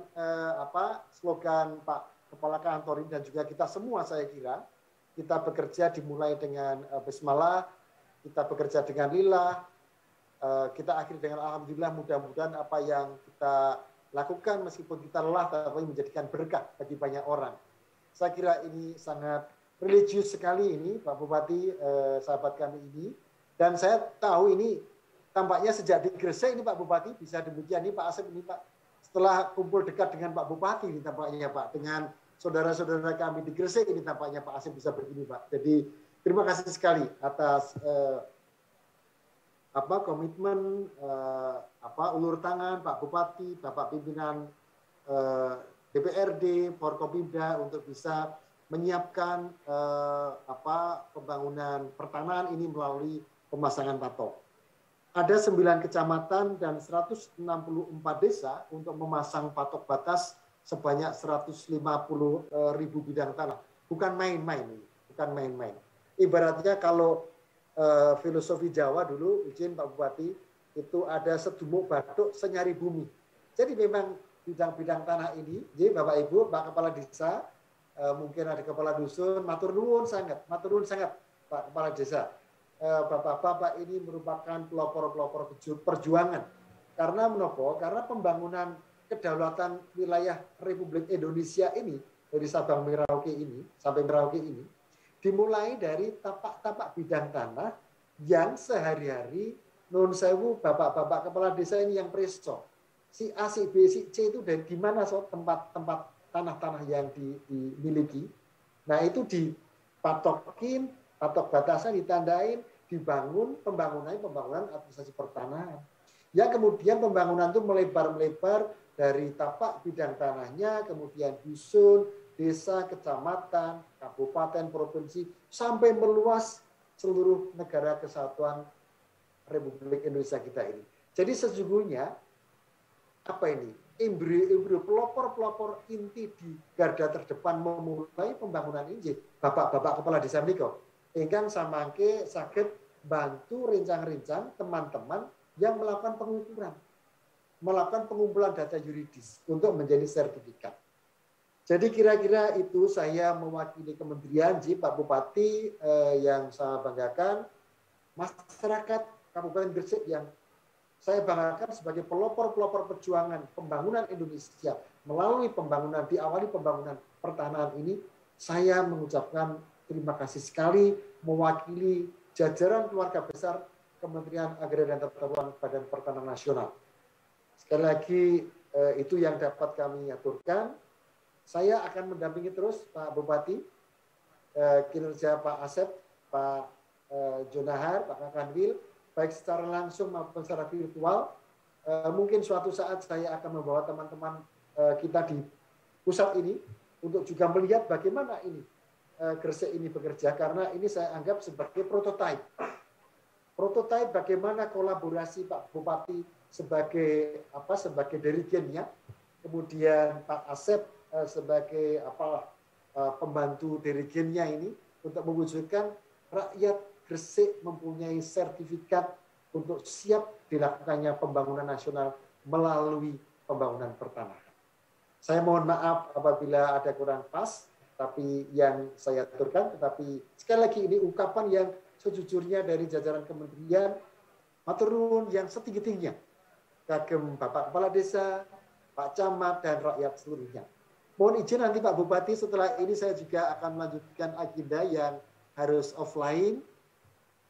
slogan Pak Kepala Kantor ini dan juga kita semua saya kira. Kita bekerja dimulai dengan Bismillah, kita bekerja dengan lillah, kita akhiri dengan alhamdulillah, mudah-mudahan apa yang kita lakukan meskipun kita lelah tapi menjadikan berkah bagi banyak orang. Saya kira ini sangat religius sekali ini Pak Bupati, sahabat kami ini. Dan saya tahu ini tampaknya sejak di Gresik ini Pak Bupati bisa demikian ini Pak Asep ini Pak. Setelah kumpul dekat dengan Pak Bupati ini tampaknya Pak, dengan saudara-saudara kami di Gresik ini tampaknya Pak Asep bisa begini Pak. Jadi terima kasih sekali atas komitmen ulur tangan Pak Bupati, Bapak pimpinan DPRD, Forkopimda untuk bisa menyiapkan pembangunan pertanahan ini melalui pemasangan patok. Ada 9 kecamatan dan 164 desa untuk memasang patok batas sebanyak 150.000 bidang tanah. Bukan main-main, bukan main-main. Ibaratnya kalau filosofi Jawa dulu, izin Pak Bupati, itu ada sedumuk batuk senyari bumi. Jadi memang bidang-bidang tanah ini, jadi Bapak Ibu, Pak Kepala Desa, mungkin ada Kepala Dusun, matur nuwun sangat Pak Kepala Desa. Bapak-bapak ini merupakan pelopor-pelopor perjuangan. Karena menopo? Karena pembangunan kedaulatan wilayah Republik Indonesia ini, dari Sabang Merauke ini, sampai Merauke ini, dimulai dari tapak-tapak bidang tanah yang sehari-hari nun sewu bapak-bapak kepala desa ini yang presto. Si A, si B, si C itu dari di mana tempat-tempat tanah-tanah yang dimiliki. Nah itu dipatokin, patok batasan ditandain, dibangun pembangunan administrasi pertanahan. Ya kemudian pembangunan itu melebar-melebar dari tapak bidang tanahnya, kemudian dusun, desa, kecamatan, kabupaten, provinsi, sampai meluas seluruh negara kesatuan Republik Indonesia kita ini. Jadi sesungguhnya apa ini? Embrio pelopor-pelopor inti di garda terdepan memulai pembangunan ini. Bapak-bapak kepala desa niko, ingkang samangke saged bantu rencang-rencang teman-teman yang melakukan pengukuran, melakukan pengumpulan data yuridis untuk menjadi sertifikat. Jadi kira-kira itu saya mewakili kementerian, Pak Bupati yang saya banggakan, masyarakat Kabupaten Gresik yang saya banggakan sebagai pelopor-pelopor perjuangan pembangunan Indonesia melalui pembangunan, diawali pembangunan pertanahan ini, saya mengucapkan terima kasih sekali mewakili jajaran keluarga besar Kementerian Agraria dan Tata Ruang Badan Pertanahan Nasional. Sekali lagi itu yang dapat kami aturkan. Saya akan mendampingi terus Pak Bupati, kinerja Pak Asep, Pak Jonahar, Pak Kakanwil, baik secara langsung maupun secara virtual. Mungkin suatu saat saya akan membawa teman-teman kita di pusat ini untuk juga melihat bagaimana ini Gresik ini bekerja, karena ini saya anggap sebagai prototipe. Prototipe bagaimana kolaborasi Pak Bupati sebagai dirigennya, kemudian Pak Asep sebagai pembantu dirigennya ini untuk mewujudkan rakyat Gresik mempunyai sertifikat untuk siap dilakukannya pembangunan nasional melalui pembangunan pertanahan. Saya mohon maaf apabila ada kurang pas, tapi yang saya aturkan, tetapi sekali lagi ini ungkapan yang sejujurnya dari jajaran kementerian, matur nuwun yang setinggi-tingginya kagem Bapak Kepala Desa, Pak Camat, dan rakyat seluruhnya. Mohon izin nanti Pak Bupati, setelah ini saya juga akan melanjutkan agenda yang harus offline.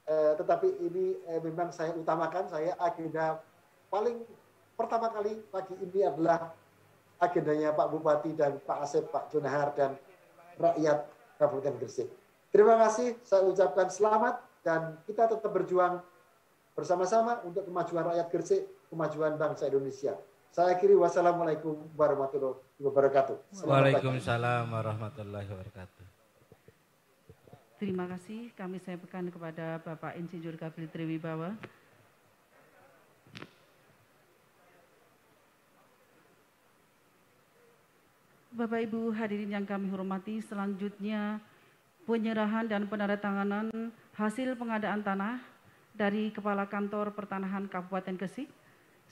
tetapi ini memang saya utamakan, saya agenda paling pertama kali pagi ini adalah agendanya Pak Bupati dan Pak Asep, Pak Junahar, dan rakyat Kabupaten Gresik. Terima kasih, saya ucapkan selamat dan kita tetap berjuang bersama-sama untuk kemajuan rakyat Gresik, kemajuan bangsa Indonesia. Saya akhiri, wassalamualaikum warahmatullahi wabarakatuh. Waalaikumsalam warahmatullahi wabarakatuh. Terima kasih, kami sampaikan kepada Bapak Insinyur Gabriel Triwibawa. Bapak Ibu hadirin yang kami hormati, selanjutnya penyerahan dan penandatanganan hasil pengadaan tanah dari Kepala Kantor Pertanahan Kabupaten Gresik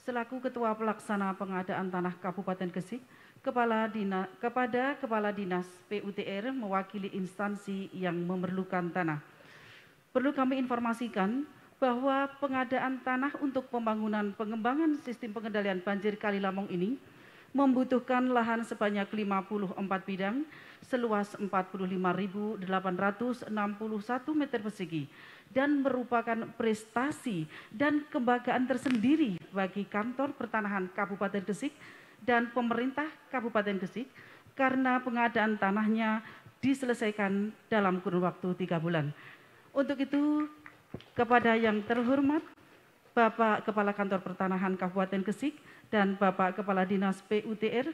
selaku Ketua Pelaksana Pengadaan Tanah Kabupaten Gresik kepada Kepala Dinas PUTR mewakili instansi yang memerlukan tanah. Perlu kami informasikan bahwa pengadaan tanah untuk pembangunan pengembangan sistem pengendalian banjir Kali Lamong ini membutuhkan lahan sebanyak 54 bidang seluas 45.861 meter persegi dan merupakan prestasi dan kebanggaan tersendiri bagi Kantor Pertanahan Kabupaten Gresik dan pemerintah Kabupaten Gresik karena pengadaan tanahnya diselesaikan dalam kurun waktu 3 bulan. Untuk itu, kepada yang terhormat Bapak Kepala Kantor Pertanahan Kabupaten Gresik dan Bapak Kepala Dinas PUTR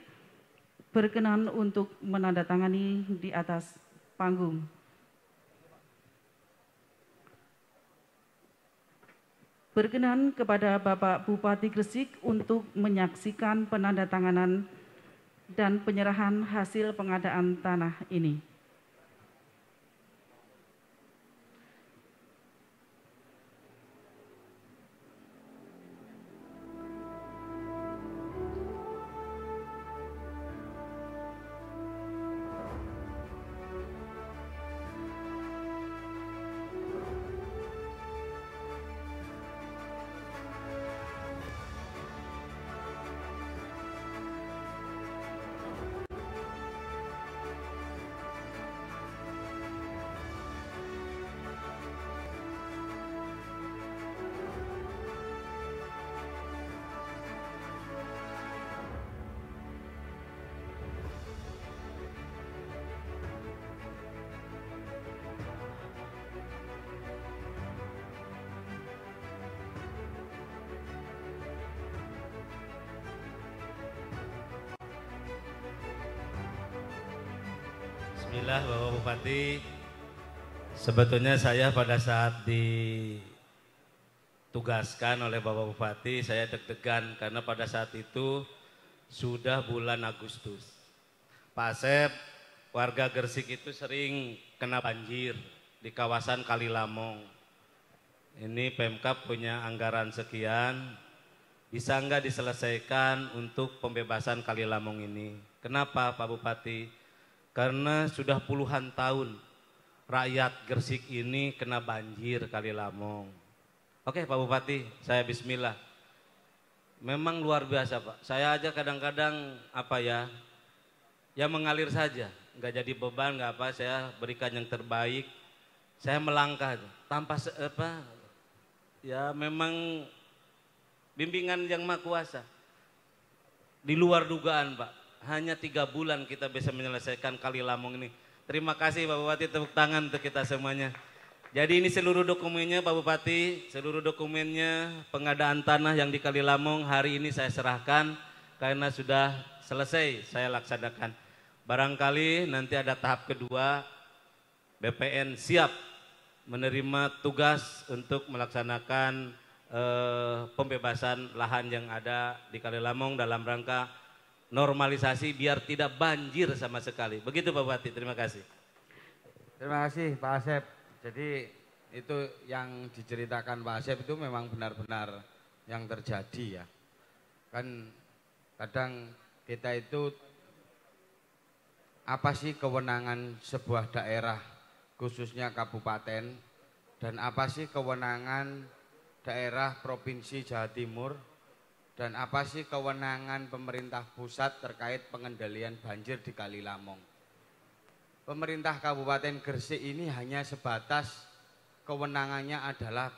berkenan untuk menandatangani di atas panggung. Berkenan kepada Bapak Bupati Gresik untuk menyaksikan penandatanganan dan penyerahan hasil pengadaan tanah ini. Bismillah Bapak Bupati, sebetulnya saya pada saat ditugaskan oleh Bapak Bupati saya deg-degan karena pada saat itu sudah bulan Agustus. Pak Asep, warga Gresik itu sering kena banjir di kawasan Kali Lamong. Ini Pemkab punya anggaran sekian, bisa nggak diselesaikan untuk pembebasan Kali Lamong ini? Kenapa Pak Bupati? Karena sudah puluhan tahun rakyat Gresik ini kena banjir Kali Lamong. Oke Pak Bupati, saya bismillah. Memang luar biasa Pak. Saya aja kadang-kadang ya mengalir saja. Nggak jadi beban, nggak apa. Saya berikan yang terbaik. Saya melangkah tanpa ya memang bimbingan yang Maha Kuasa. Di luar dugaan Pak. Hanya 3 bulan kita bisa menyelesaikan Kali Lamong ini. Terima kasih Pak Bupati, tepuk tangan untuk kita semuanya. Jadi ini seluruh dokumennya Pak Bupati, seluruh dokumennya pengadaan tanah yang di Kali Lamong hari ini saya serahkan karena sudah selesai saya laksanakan. Barangkali nanti ada tahap kedua, BPN siap menerima tugas untuk melaksanakan pembebasan lahan yang ada di Kali Lamong dalam rangka normalisasi biar tidak banjir sama sekali. Begitu Pak Bupati, terima kasih. Terima kasih Pak Asep. Jadi itu yang diceritakan Pak Asep itu memang benar-benar yang terjadi ya. Kan kadang kita itu apa sih kewenangan sebuah daerah khususnya kabupaten dan apa sih kewenangan daerah Provinsi Jawa Timur dan apa sih kewenangan pemerintah pusat terkait pengendalian banjir di Kali Lamong. Pemerintah Kabupaten Gresik ini hanya sebatas kewenangannya adalah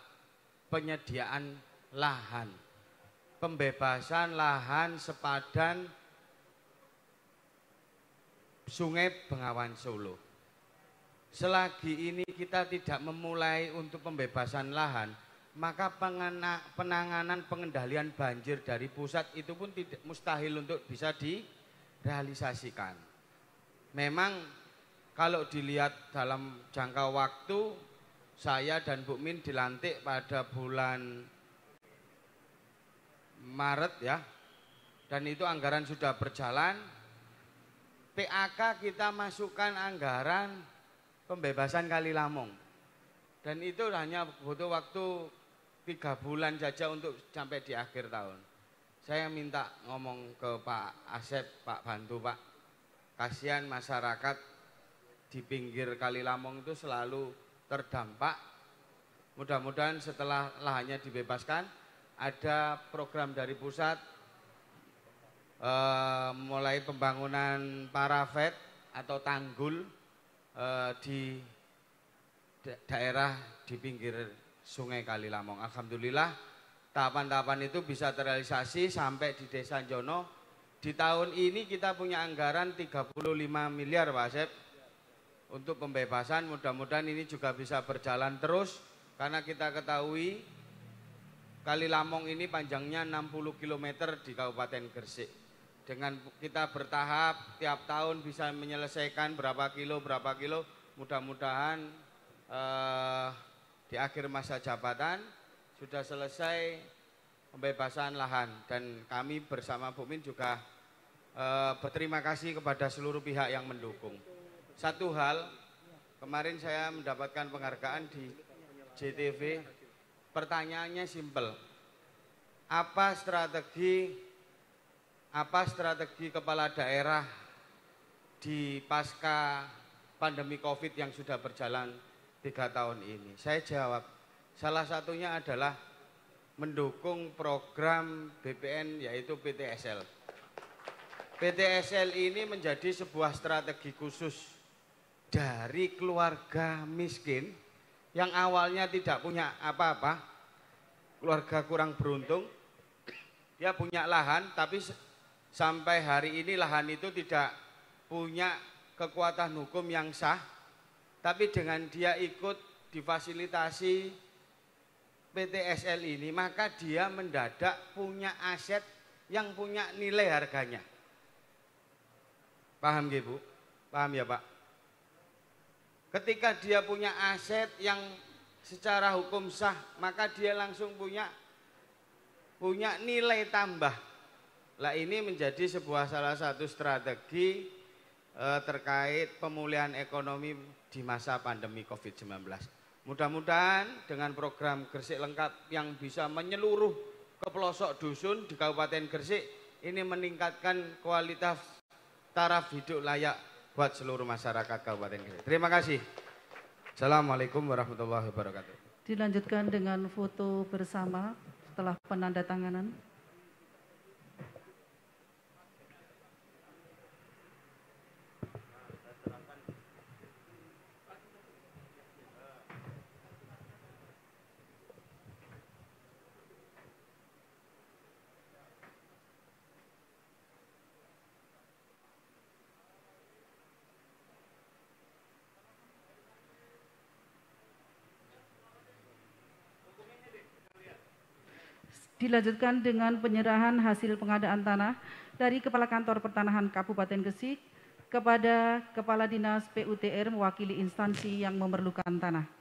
penyediaan lahan, pembebasan lahan sepadan Sungai Bengawan Solo. Selagi ini kita tidak memulai untuk pembebasan lahan, maka penanganan pengendalian banjir dari pusat itu pun tidak mustahil untuk bisa direalisasikan. Memang kalau dilihat dalam jangka waktu, saya dan Bu Min dilantik pada bulan Maret ya, dan itu anggaran sudah berjalan. PAK kita masukkan anggaran pembebasan Kali Lamong, dan itu hanya butuh waktu 3 bulan saja untuk sampai di akhir tahun. Saya minta ngomong ke Pak Asep, Pak bantu Pak, kasihan masyarakat di pinggir Kali Lamong itu selalu terdampak. Mudah-mudahan setelah lahannya dibebaskan, ada program dari pusat mulai pembangunan parafet atau tanggul di daerah di pinggir Sungai Kali Lamong. Alhamdulillah tahapan-tahapan itu bisa terrealisasi sampai di Desa Jono. Di tahun ini kita punya anggaran 35 miliar Pak Asep untuk pembebasan. Mudah-mudahan ini juga bisa berjalan terus, karena kita ketahui Kali Lamong ini panjangnya 60 km di Kabupaten Gresik. Dengan kita bertahap tiap tahun bisa menyelesaikan berapa kilo, mudah-mudahan di akhir masa jabatan sudah selesai pembebasan lahan. Dan kami bersama Bu Min juga berterima kasih kepada seluruh pihak yang mendukung. Satu hal, kemarin saya mendapatkan penghargaan di JTV, pertanyaannya simpel. Apa strategi kepala daerah di pasca pandemi COVID yang sudah berjalan 3 tahun ini? Saya jawab, salah satunya adalah mendukung program BPN yaitu PTSL. PTSL ini menjadi sebuah strategi khusus dari keluarga miskin yang awalnya tidak punya apa-apa, keluarga kurang beruntung, dia punya lahan tapi sampai hari ini lahan itu tidak punya kekuatan hukum yang sah, tapi dengan dia ikut difasilitasi PTSL ini, maka dia mendadak punya aset yang punya nilai harganya. Paham nggih Bu? Paham ya Pak? Ketika dia punya aset yang secara hukum sah, maka dia langsung punya nilai tambah. Lah ini menjadi salah satu strategi terkait pemulihan ekonomi di masa pandemi COVID-19. Mudah-mudahan dengan program Gresik Lengkap yang bisa menyeluruh ke pelosok dusun di Kabupaten Gresik, ini meningkatkan kualitas taraf hidup layak buat seluruh masyarakat Kabupaten Gresik. Terima kasih. Assalamualaikum warahmatullahi wabarakatuh. Dilanjutkan dengan foto bersama setelah penandatanganan. Dilanjutkan dengan penyerahan hasil pengadaan tanah dari Kepala Kantor Pertanahan Kabupaten Gresik kepada Kepala Dinas PUTR mewakili instansi yang memerlukan tanah.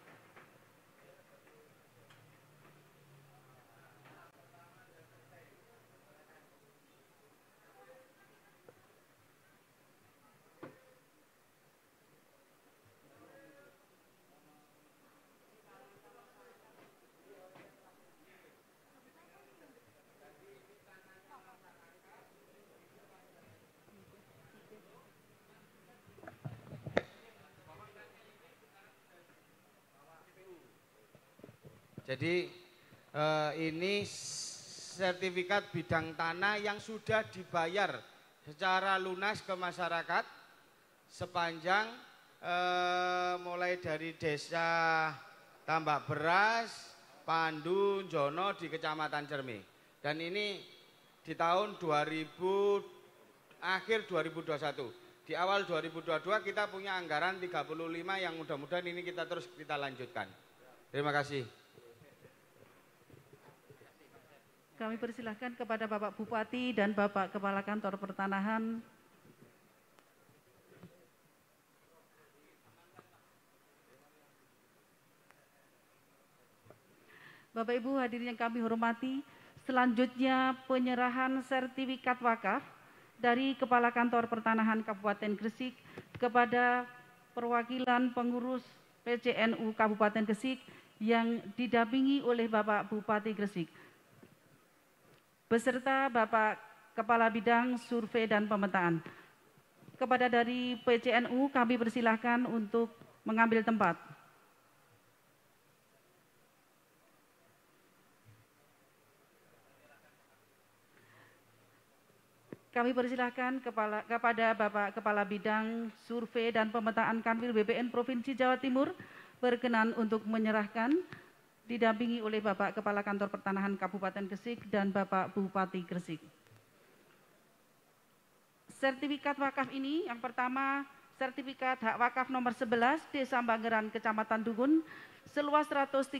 Jadi ini sertifikat bidang tanah yang sudah dibayar secara lunas ke masyarakat sepanjang mulai dari desa Tambak Beras Pandu Jono di Kecamatan Cermi. Dan ini di tahun 2000 akhir 2021. Di awal 2022 kita punya anggaran 35 yang mudah-mudahan ini kita lanjutkan. Terima kasih. Kami persilahkan kepada Bapak Bupati dan Bapak Kepala Kantor Pertanahan. Bapak Ibu hadirin yang kami hormati, selanjutnya penyerahan sertifikat wakaf dari Kepala Kantor Pertanahan Kabupaten Gresik kepada perwakilan pengurus PCNU Kabupaten Gresik yang didampingi oleh Bapak Bupati Gresik, beserta Bapak Kepala Bidang Survei dan Pemetaan. Kepada dari PCNU kami persilahkan untuk mengambil tempat. Kami persilahkan kepada Bapak Kepala Bidang Survei dan Pemetaan Kanwil BPN Provinsi Jawa Timur berkenan untuk menyerahkan, didampingi oleh Bapak Kepala Kantor Pertanahan Kabupaten Gresik dan Bapak Bupati Gresik. Sertifikat wakaf ini yang pertama, sertifikat hak wakaf nomor 11 Desa Bangeran Kecamatan Dugun seluas 133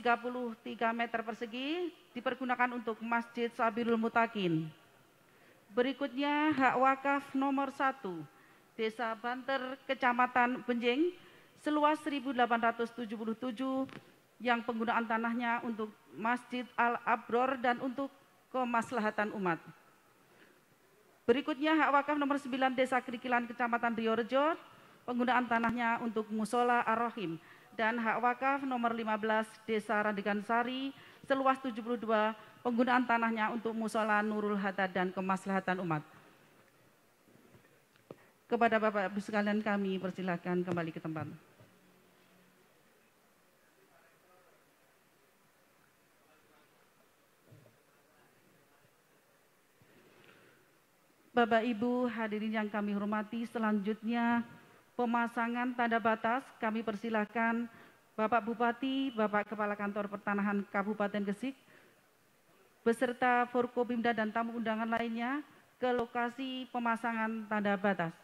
meter persegi dipergunakan untuk Masjid Sabirul Mutakin. Berikutnya hak wakaf nomor 1 Desa Banter Kecamatan Benjeng seluas 1.877 yang penggunaan tanahnya untuk Masjid Al-Abror dan untuk kemaslahatan umat. Berikutnya hak wakaf nomor 9 Desa Krikilan Kecamatan Riorejo, penggunaan tanahnya untuk Musola Ar-Rahim, dan hak wakaf nomor 15 Desa Randegan Sari seluas 72, penggunaan tanahnya untuk Musola Nurul Hatta dan kemaslahatan umat. Kepada Bapak Ibu sekalian kami persilakan kembali ke tempat. Bapak Ibu hadirin yang kami hormati, selanjutnya pemasangan tanda batas kami persilahkan Bapak Bupati, Bapak Kepala Kantor Pertanahan Kabupaten Gresik, beserta Forkopimda dan tamu undangan lainnya ke lokasi pemasangan tanda batas.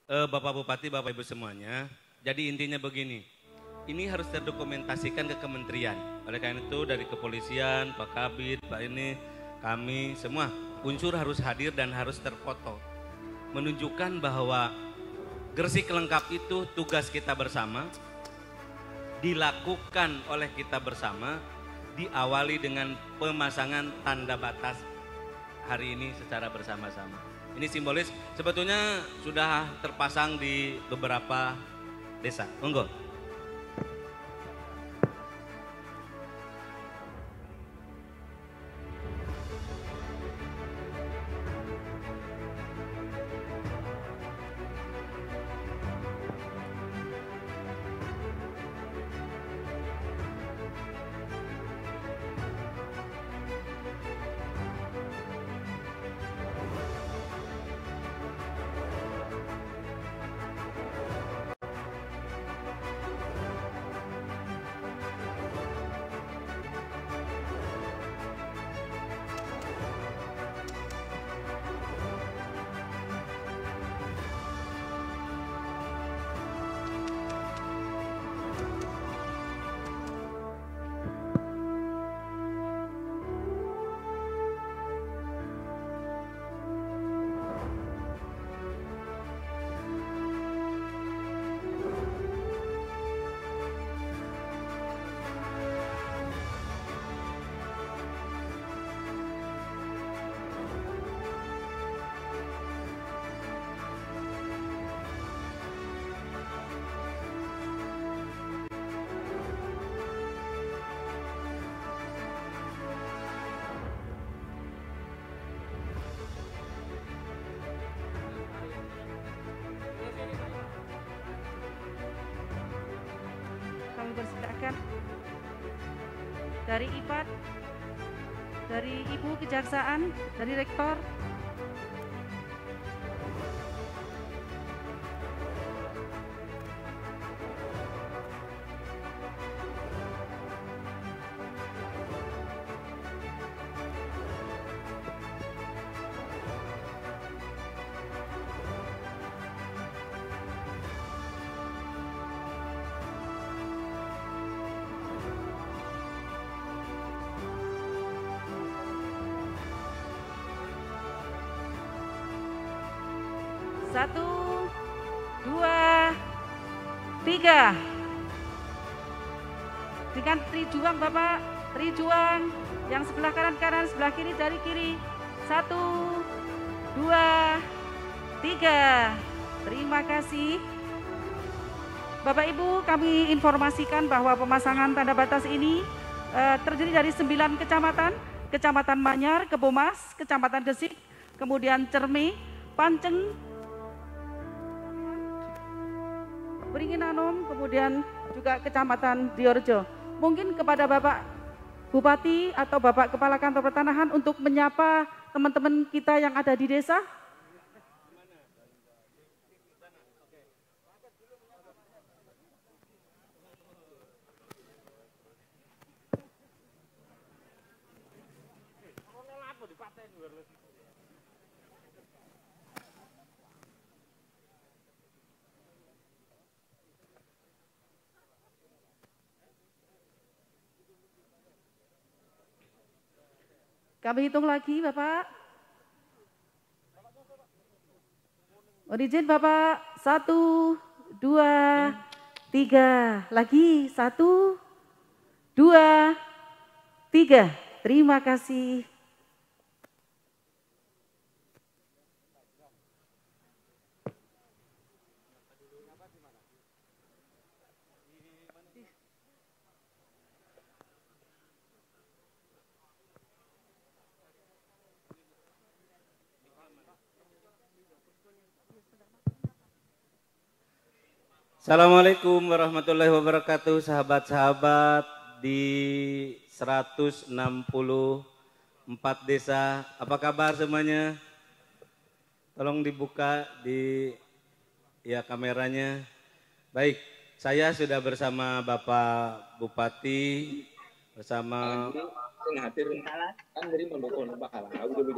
Bapak Bupati, Bapak Ibu semuanya, jadi intinya begini, ini harus terdokumentasikan ke kementerian. Oleh karena itu dari kepolisian, Pak Kabid, Pak ini, kami semua unsur harus hadir dan harus terfoto. Menunjukkan bahwa Gresik lengkap itu tugas kita bersama, dilakukan oleh kita bersama, diawali dengan pemasangan tanda batas hari ini secara bersama-sama. Ini simbolis, sebetulnya sudah terpasang di beberapa desa. Monggo. Persilakan dari IPAD, dari Ibu Kejaksaan, dari Rektor. 1, 2, 3. Dengan trijuang Bapak, trijuang yang sebelah kanan, sebelah kiri, dari kiri. 1, 2, 3. Terima kasih. Bapak Ibu, kami informasikan bahwa pemasangan tanda batas ini terdiri dari 9 kecamatan, Kecamatan Manyar, Kebomas, Kecamatan Gresik, kemudian Cerme, Panceng, Beringin Anom, kemudian juga Kecamatan Diorjo. Mungkin kepada Bapak Bupati atau Bapak Kepala Kantor Pertanahan untuk menyapa teman-teman kita yang ada di desa. Kami hitung lagi, Bapak. Mohon izin, Bapak. 1, 2, 3. Lagi 1, 2, 3. Terima kasih. Assalamualaikum warahmatullahi wabarakatuh, sahabat-sahabat di 164 desa. Apa kabar semuanya? Tolong dibuka di kameranya. Baik, saya sudah bersama Bapak Bupati, bersama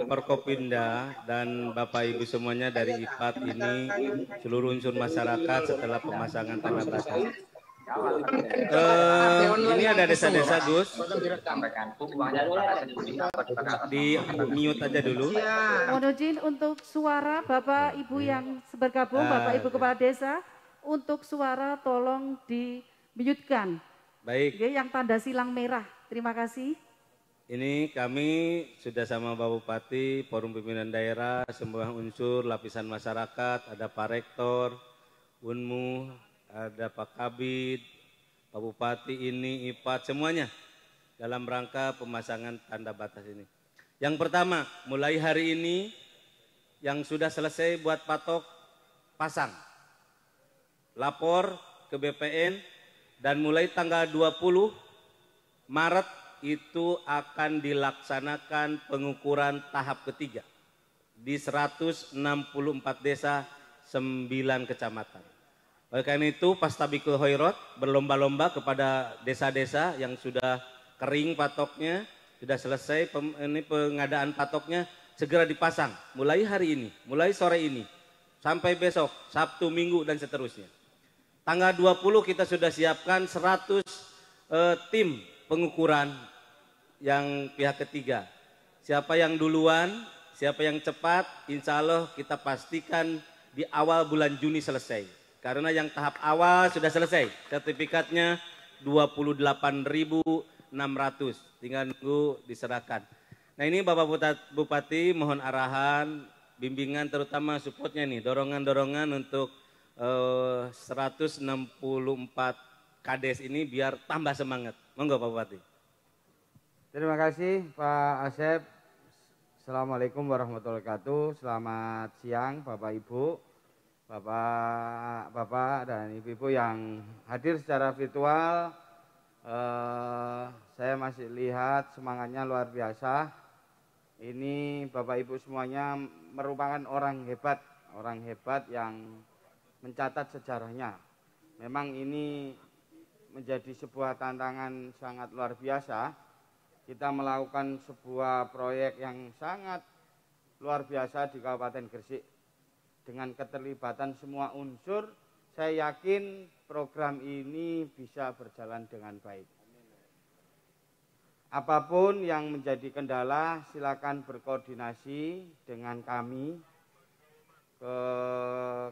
Forkopimda dan Bapak Ibu semuanya dari IPAT ini, seluruh unsur masyarakat setelah pemasangan tanda batas. Ini ada desa-desa, Gus. Di mute aja dulu. Mohon izin untuk suara Bapak Ibu yang bergabung, Bapak Ibu Kepala Desa, untuk suara tolong di-mute-kan. Baik. Oke, yang tanda silang merah. Terima kasih. Ini kami sudah sama Bapak Bupati, Forum Pimpinan Daerah, semua unsur lapisan masyarakat, ada Pak Rektor, Unmu, ada Pak Kabid, Pak Bupati ini, IPAT, semuanya dalam rangka pemasangan tanda batas ini. Yang pertama, mulai hari ini yang sudah selesai buat patok, pasang. Lapor ke BPN dan mulai tanggal 20 Maret itu akan dilaksanakan pengukuran tahap ketiga di 164 desa, 9 kecamatan. Oleh karena itu, Pastabikul Khairat berlomba-lomba kepada desa-desa yang sudah kering patoknya, sudah selesai pengadaan patoknya, segera dipasang mulai hari ini, mulai sore ini, sampai besok, Sabtu, Minggu, dan seterusnya. Tanggal 20 kita sudah siapkan 100 tim pengukuran yang pihak ketiga. Siapa yang duluan, siapa yang cepat, insya Allah kita pastikan di awal bulan Juni selesai. Karena yang tahap awal sudah selesai, sertifikatnya 28.600, tinggal nunggu diserahkan. Nah ini Bapak Bupati mohon arahan, bimbingan terutama supportnya nih, dorongan-dorongan untuk 164 Kades ini biar tambah semangat. Monggo Pak Bupati. Terima kasih Pak Asep. Assalamualaikum warahmatullahi wabarakatuh. Selamat siang Bapak Ibu, Bapak dan Ibu-Ibu yang hadir secara virtual. Saya masih lihat semangatnya luar biasa. Ini Bapak Ibu semuanya merupakan orang hebat yang mencatat sejarahnya. Memang ini menjadi sebuah tantangan sangat luar biasa. Kita melakukan sebuah proyek yang sangat luar biasa di Kabupaten Gresik. Dengan keterlibatan semua unsur, saya yakin program ini bisa berjalan dengan baik. Apapun yang menjadi kendala, silakan berkoordinasi dengan kami, ke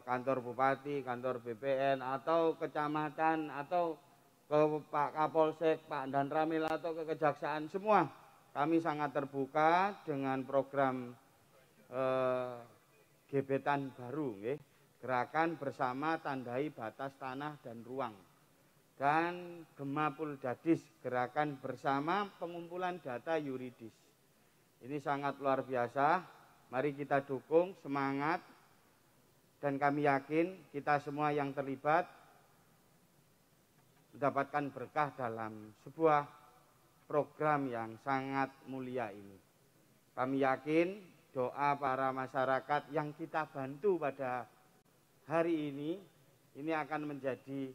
kantor bupati, kantor BPN, atau kecamatan, atau ke Pak Kapolsek, Pak Danramil, atau ke kejaksaan, semua kami sangat terbuka dengan program gebetan baru, gerakan bersama tandai batas tanah dan ruang, dan Gemapul Dadis, gerakan bersama pengumpulan data yuridis. Ini sangat luar biasa, mari kita dukung, semangat, dan kami yakin kita semua yang terlibat mendapatkan berkah dalam sebuah program yang sangat mulia ini. Kami yakin doa para masyarakat yang kita bantu pada hari ini akan menjadi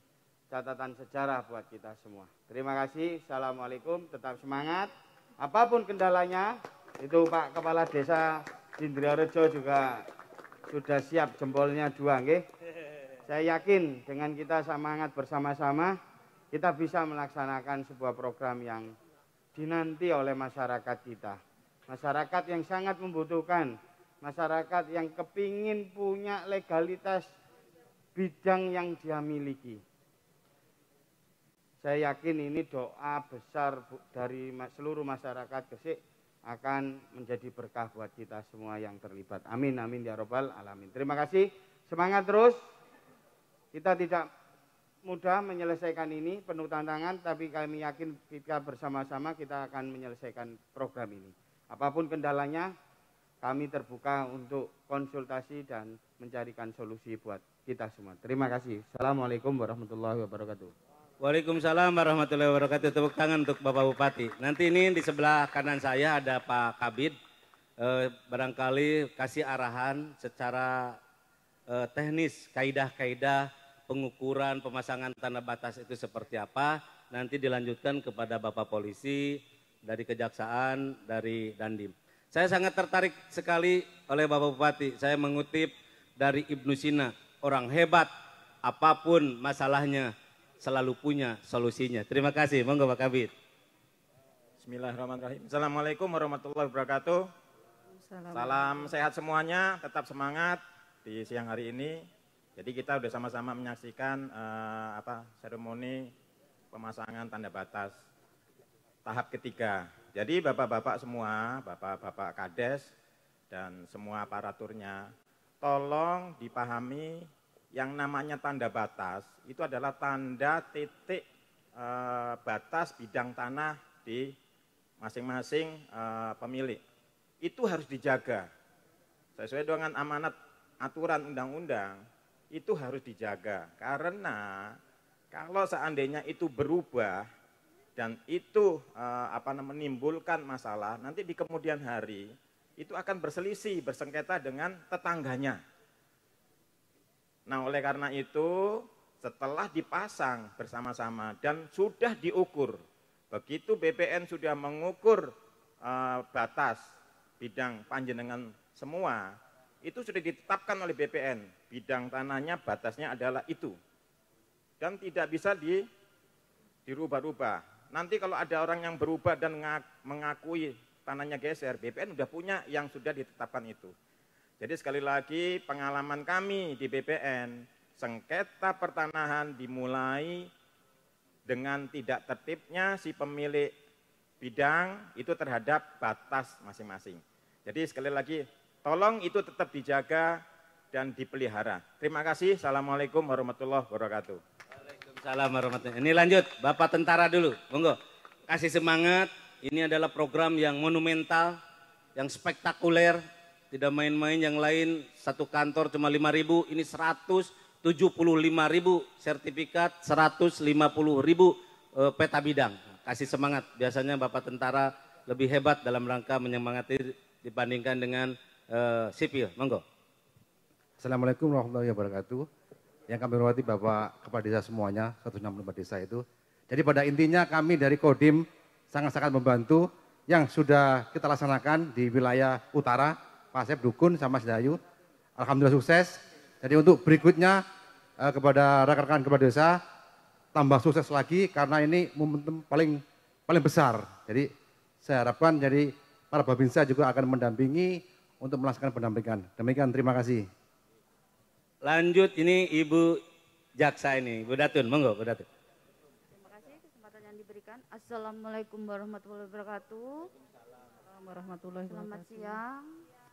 catatan sejarah buat kita semua. Terima kasih, assalamualaikum, tetap semangat. Apapun kendalanya, itu Pak Kepala Desa Indriarejo juga sudah siap jempolnya 2, nggih. Saya yakin dengan kita semangat bersama-sama, kita bisa melaksanakan sebuah program yang dinanti oleh masyarakat kita. Masyarakat yang sangat membutuhkan, masyarakat yang kepingin punya legalitas bidang yang dia miliki. Saya yakin ini doa besar dari seluruh masyarakat Gresik akan menjadi berkah buat kita semua yang terlibat. Amin, amin ya robbal alamin. Terima kasih, semangat terus. Kita tidak mudah menyelesaikan ini, penuh tantangan, tapi kami yakin kita bersama-sama kita akan menyelesaikan program ini. Apapun kendalanya, kami terbuka untuk konsultasi dan mencarikan solusi buat kita semua. Terima kasih. Assalamualaikum warahmatullahi wabarakatuh. Waalaikumsalam warahmatullahi wabarakatuh. Tepuk tangan untuk Bapak Bupati. Nanti ini di sebelah kanan saya ada Pak Kabid. Barangkali kasih arahan secara teknis, kaidah-kaidah pengukuran, pemasangan tanda batas itu seperti apa. Nanti dilanjutkan kepada Bapak Polisi, dari Kejaksaan, dari Dandim. Saya sangat tertarik sekali oleh Bapak Bupati. Saya mengutip dari Ibnu Sina, orang hebat apapun masalahnya selalu punya solusinya. Terima kasih, monggo Pak Kabid. Bismillahirrahmanirrahim. Assalamualaikum warahmatullahi wabarakatuh. Salam sehat semuanya, tetap semangat di siang hari ini. Jadi kita sudah sama-sama menyaksikan seremoni pemasangan tanda batas tahap ketiga. Jadi bapak-bapak semua, bapak-bapak kades dan semua aparaturnya, tolong dipahami yang namanya tanda batas itu adalah tanda titik batas bidang tanah di masing-masing pemilik. Itu harus dijaga. Sesuai dengan amanat aturan undang-undang, itu harus dijaga. Karena kalau seandainya itu berubah dan itu menimbulkan masalah, nanti di kemudian hari itu akan berselisih, bersengketa dengan tetangganya. Nah, oleh karena itu setelah dipasang bersama-sama dan sudah diukur, begitu BPN sudah mengukur batas bidang panjenengan semua, itu sudah ditetapkan oleh BPN, bidang tanahnya batasnya adalah itu. Dan tidak bisa dirubah-rubah. Nanti kalau ada orang yang berubah dan mengakui tanahnya geser, BPN sudah punya yang sudah ditetapkan itu. Jadi sekali lagi pengalaman kami di BPN, sengketa pertanahan dimulai dengan tidak tertibnya si pemilik bidang itu terhadap batas masing-masing. Jadi sekali lagi tolong itu tetap dijaga dan dipelihara. Terima kasih. Assalamualaikum warahmatullahi wabarakatuh. Waalaikumsalam warahmatullahi wabarakatuh. Ini lanjut, Bapak Tentara dulu, monggo. Kasih semangat, ini adalah program yang monumental, yang spektakuler, tidak main-main. Yang lain satu kantor cuma 5.000, ini 175.000 sertifikat, 150.000 peta bidang. Kasih semangat, biasanya Bapak Tentara lebih hebat dalam rangka menyemangati dibandingkan dengan sipil, monggo. Assalamualaikum warahmatullahi wabarakatuh. Yang kami hormati Bapak Kepala Desa semuanya, 164 desa itu. Jadi pada intinya kami dari Kodim sangat-sangat membantu yang sudah kita laksanakan di wilayah utara, Pasep, Dukun, sama Sedayu. Alhamdulillah sukses. Jadi untuk berikutnya kepada rekan-rekan kepala desa, tambah sukses lagi karena ini momentum paling besar. Jadi saya harapkan jadi para babinsa juga akan mendampingi untuk melaksanakan pendampingan. Demikian, terima kasih. Lanjut ini Ibu Jaksa ini, Bu Datun, monggo Bu Datun. Terima kasih kesempatan yang diberikan. Assalamualaikum warahmatullahi wabarakatuh. Selamat siang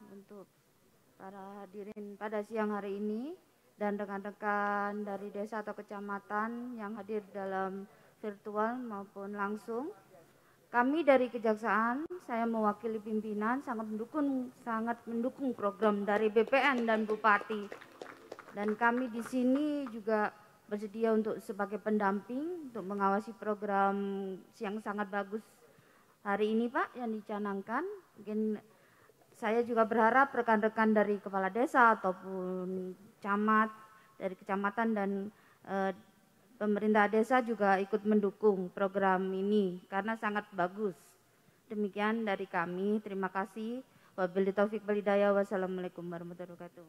untuk para hadirin pada siang hari ini dan rekan-rekan dari desa atau kecamatan yang hadir dalam virtual maupun langsung. Kami dari Kejaksaan, saya mewakili pimpinan sangat mendukung program dari BPN dan Bupati. Dan kami di sini juga bersedia untuk sebagai pendamping untuk mengawasi program yang sangat bagus hari ini Pak yang dicanangkan. Mungkin saya juga berharap rekan-rekan dari kepala desa ataupun camat dari kecamatan dan pemerintah desa juga ikut mendukung program ini karena sangat bagus. Demikian dari kami. Terima kasih. Wabillahi taufik wal hidayah. Wassalamualaikum warahmatullahi wabarakatuh.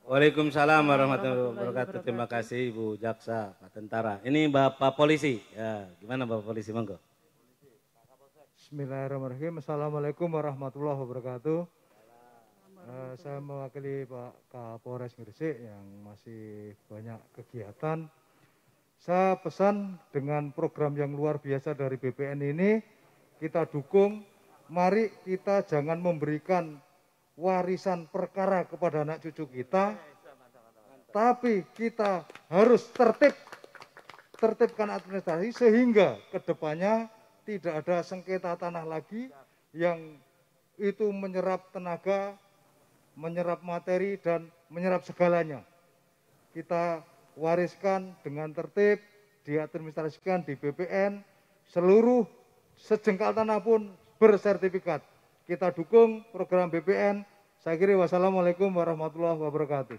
Waalaikumsalam warahmatullahi wabarakatuh. Terima kasih Ibu Jaksa, Pak Tentara. Ini Bapak Polisi. Ya, gimana Bapak Polisi, monggo. Bismillahirrahmanirrahim. Assalamualaikum warahmatullahi wabarakatuh. Saya mewakili Pak Kapolres Gresik yang masih banyak kegiatan. Saya pesan dengan program yang luar biasa dari BPN ini, kita dukung, mari kita jangan memberikan warisan perkara kepada anak cucu kita, tapi kita harus tertibkan administrasi sehingga kedepannya tidak ada sengketa tanah lagi yang itu menyerap tenaga, menyerap materi, dan menyerap segalanya. Kita wariskan dengan tertib, diadministrasikan di BPN, seluruh sejengkal tanah pun bersertifikat. Kita dukung program BPN. Saya kira wassalamualaikum warahmatullahi wabarakatuh.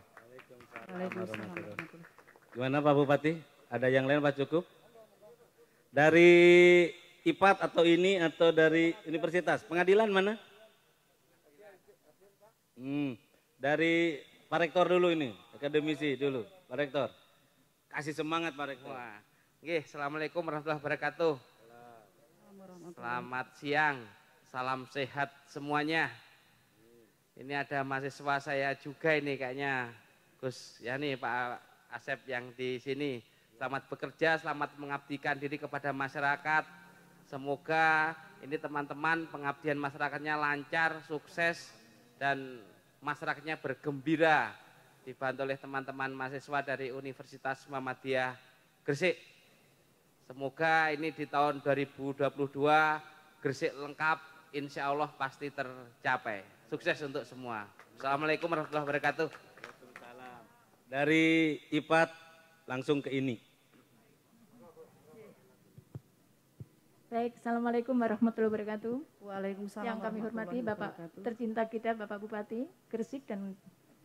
Gimana Pak Bupati? Ada yang lain Pak cukup? Dari IPAT atau ini atau dari universitas? Pengadilan mana? Dari Pak Rektor dulu ini, akademisi dulu, Pak Rektor. Kasih semangat Pak Rektor. Nggih, assalamualaikum warahmatullahi wabarakatuh. Selamat siang, salam sehat semuanya. Ini ada mahasiswa saya juga ini kayaknya, Gus. Ya nih Pak Asep yang di sini. Selamat bekerja, selamat mengabdikan diri kepada masyarakat. Semoga ini teman-teman pengabdian masyarakatnya lancar, sukses, dan masyarakatnya bergembira. Dibantu oleh teman-teman mahasiswa dari Universitas Muhammadiyah Gresik. Semoga ini di tahun 2022 Gresik lengkap, insya Allah pasti tercapai. Sukses untuk semua. Assalamualaikum warahmatullahi wabarakatuh. Dari IPAT langsung ke ini. Baik, assalamualaikum warahmatullahi wabarakatuh. Waalaikumsalam. Yang kami hormati Bapak tercinta kita Bapak Bupati Gresik dan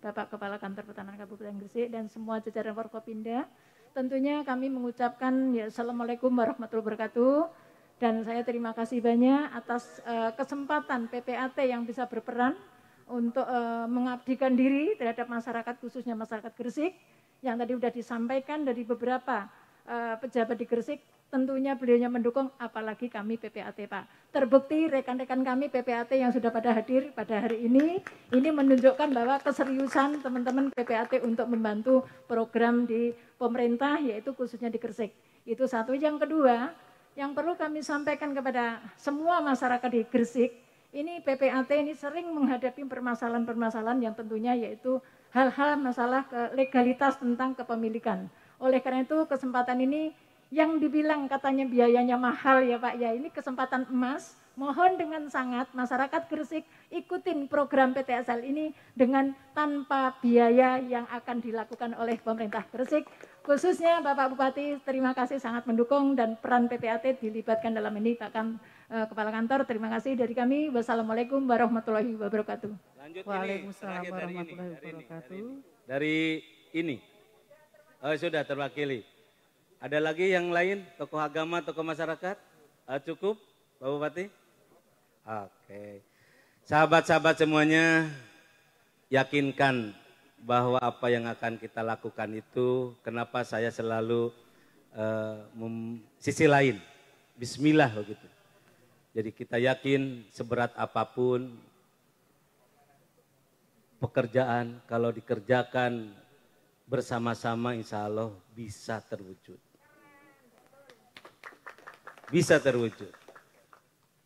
Bapak Kepala Kantor Pertanahan Kabupaten Gresik dan semua jajaran Forkopimda. Tentunya kami mengucapkan ya assalamualaikum warahmatullahi wabarakatuh dan saya terima kasih banyak atas kesempatan PPAT yang bisa berperan untuk mengabdikan diri terhadap masyarakat khususnya masyarakat Gresik yang tadi sudah disampaikan dari beberapa pejabat di Gresik. Tentunya beliaunya mendukung, apalagi kami PPAT Pak. Terbukti rekan-rekan kami PPAT yang sudah pada hadir pada hari ini menunjukkan bahwa keseriusan teman-teman PPAT untuk membantu program di pemerintah, yaitu khususnya di Gresik. Itu satu. Yang kedua, yang perlu kami sampaikan kepada semua masyarakat di Gresik, ini PPAT ini sering menghadapi permasalahan-permasalahan yang tentunya yaitu hal-hal masalah legalitas tentang kepemilikan. Oleh karena itu kesempatan ini yang dibilang katanya biayanya mahal ya Pak, ya ini kesempatan emas. Mohon dengan sangat masyarakat Gresik ikutin program PTSL ini dengan tanpa biaya yang akan dilakukan oleh pemerintah Gresik. Khususnya Bapak Bupati terima kasih sangat mendukung dan peran PPAT dilibatkan dalam ini. Bahkan Kepala Kantor terima kasih dari kami. Wassalamualaikum warahmatullahi wabarakatuh. Lanjut Waalaikumsalam ini, warahmatullahi wabarakatuh. Dari ini. Oh, sudah terwakili. Ada lagi yang lain, tokoh agama, tokoh masyarakat? Cukup, Pak Bupati? Oke. Sahabat-sahabat semuanya, yakinkan bahwa apa yang akan kita lakukan itu, kenapa saya selalu sisi lain, bismillah begitu. Jadi kita yakin seberat apapun pekerjaan, kalau dikerjakan bersama-sama insya Allah bisa terwujud. Bisa terwujud.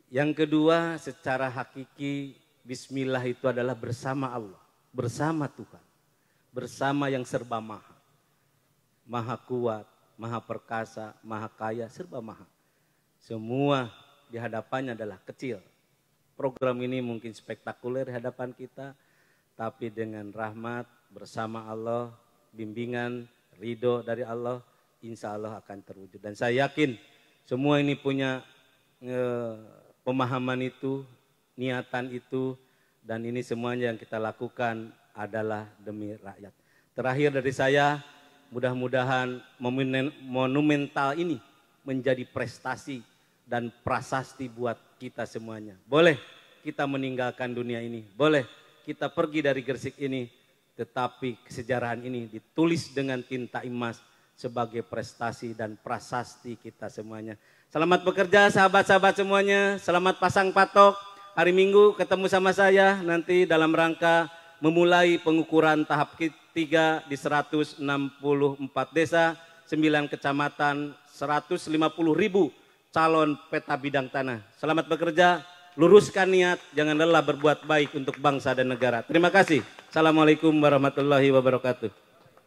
Yang kedua, secara hakiki bismillah itu adalah bersama Allah, bersama Tuhan, bersama yang serba maha. Maha kuat, maha perkasa, maha kaya, serba maha. Semua di hadapannya adalah kecil. Program ini mungkin spektakuler di hadapan kita, tapi dengan rahmat bersama Allah, bimbingan, ridho dari Allah, insya Allah akan terwujud. Dan saya yakin semua ini punya pemahaman itu, niatan itu, dan ini semuanya yang kita lakukan adalah demi rakyat. Terakhir dari saya, mudah-mudahan monumental ini menjadi prestasi dan prasasti buat kita semuanya. Boleh kita meninggalkan dunia ini, boleh kita pergi dari Gresik ini, tetapi kesejarahan ini ditulis dengan tinta emas sebagai prestasi dan prasasti kita semuanya. Selamat bekerja sahabat-sahabat semuanya, selamat pasang patok. Hari Minggu ketemu sama saya nanti dalam rangka memulai pengukuran tahap ketiga di 164 desa, 9 kecamatan, 150.000 calon peta bidang tanah. Selamat bekerja, luruskan niat, jangan lelah berbuat baik untuk bangsa dan negara. Terima kasih. Assalamualaikum warahmatullahi wabarakatuh.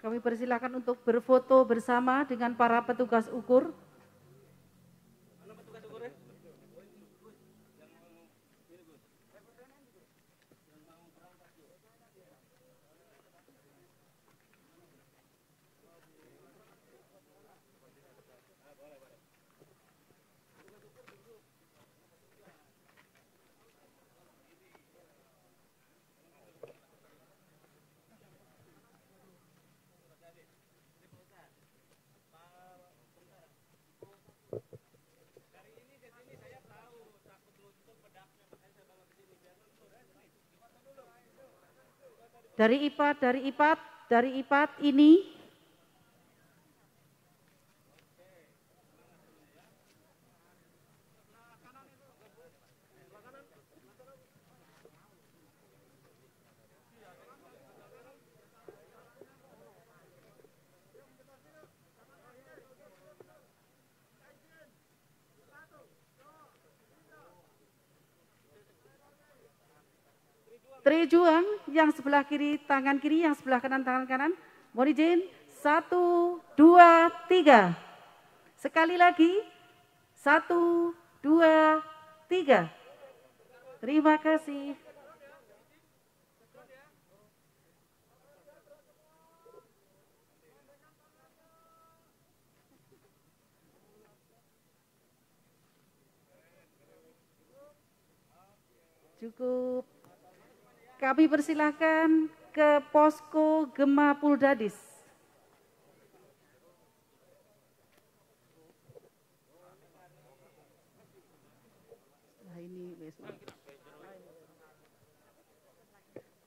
Kami persilakan untuk berfoto bersama dengan para petugas ukur. Dari IPAT ini Trijuang yang sebelah kiri tangan kiri, yang sebelah kanan tangan kanan. Mohon izin, 1, 2, 3. Sekali lagi, 1, 2, 3. Terima kasih. Cukup. Kami persilahkan ke posko Gema Puldadis.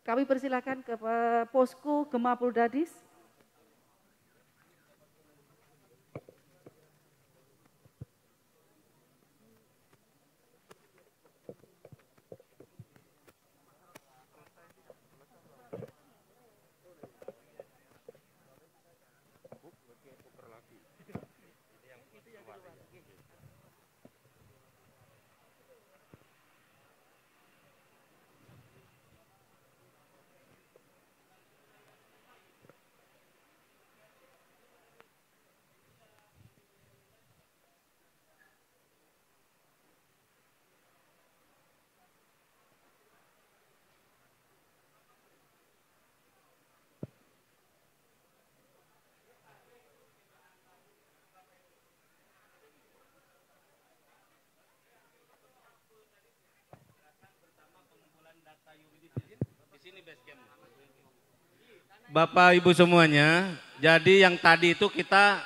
Kami persilahkan ke posko Gema Puldadis. Bapak Ibu semuanya, jadi yang tadi itu kita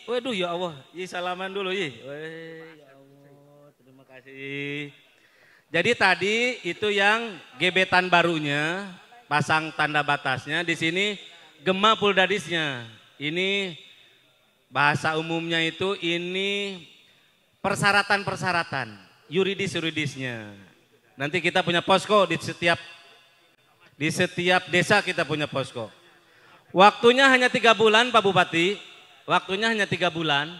waduh ya Allah, salaman dulu ya Allah, terima kasih. Jadi tadi itu yang gebetan barunya, pasang tanda batasnya, di sini Gema Puldadisnya. Ini bahasa umumnya itu ini persyaratan-persyaratan, yuridis-yuridisnya. Nanti kita punya posko di setiap Di setiap desa kita punya posko. Waktunya hanya 3 bulan Pak Bupati, waktunya hanya 3 bulan.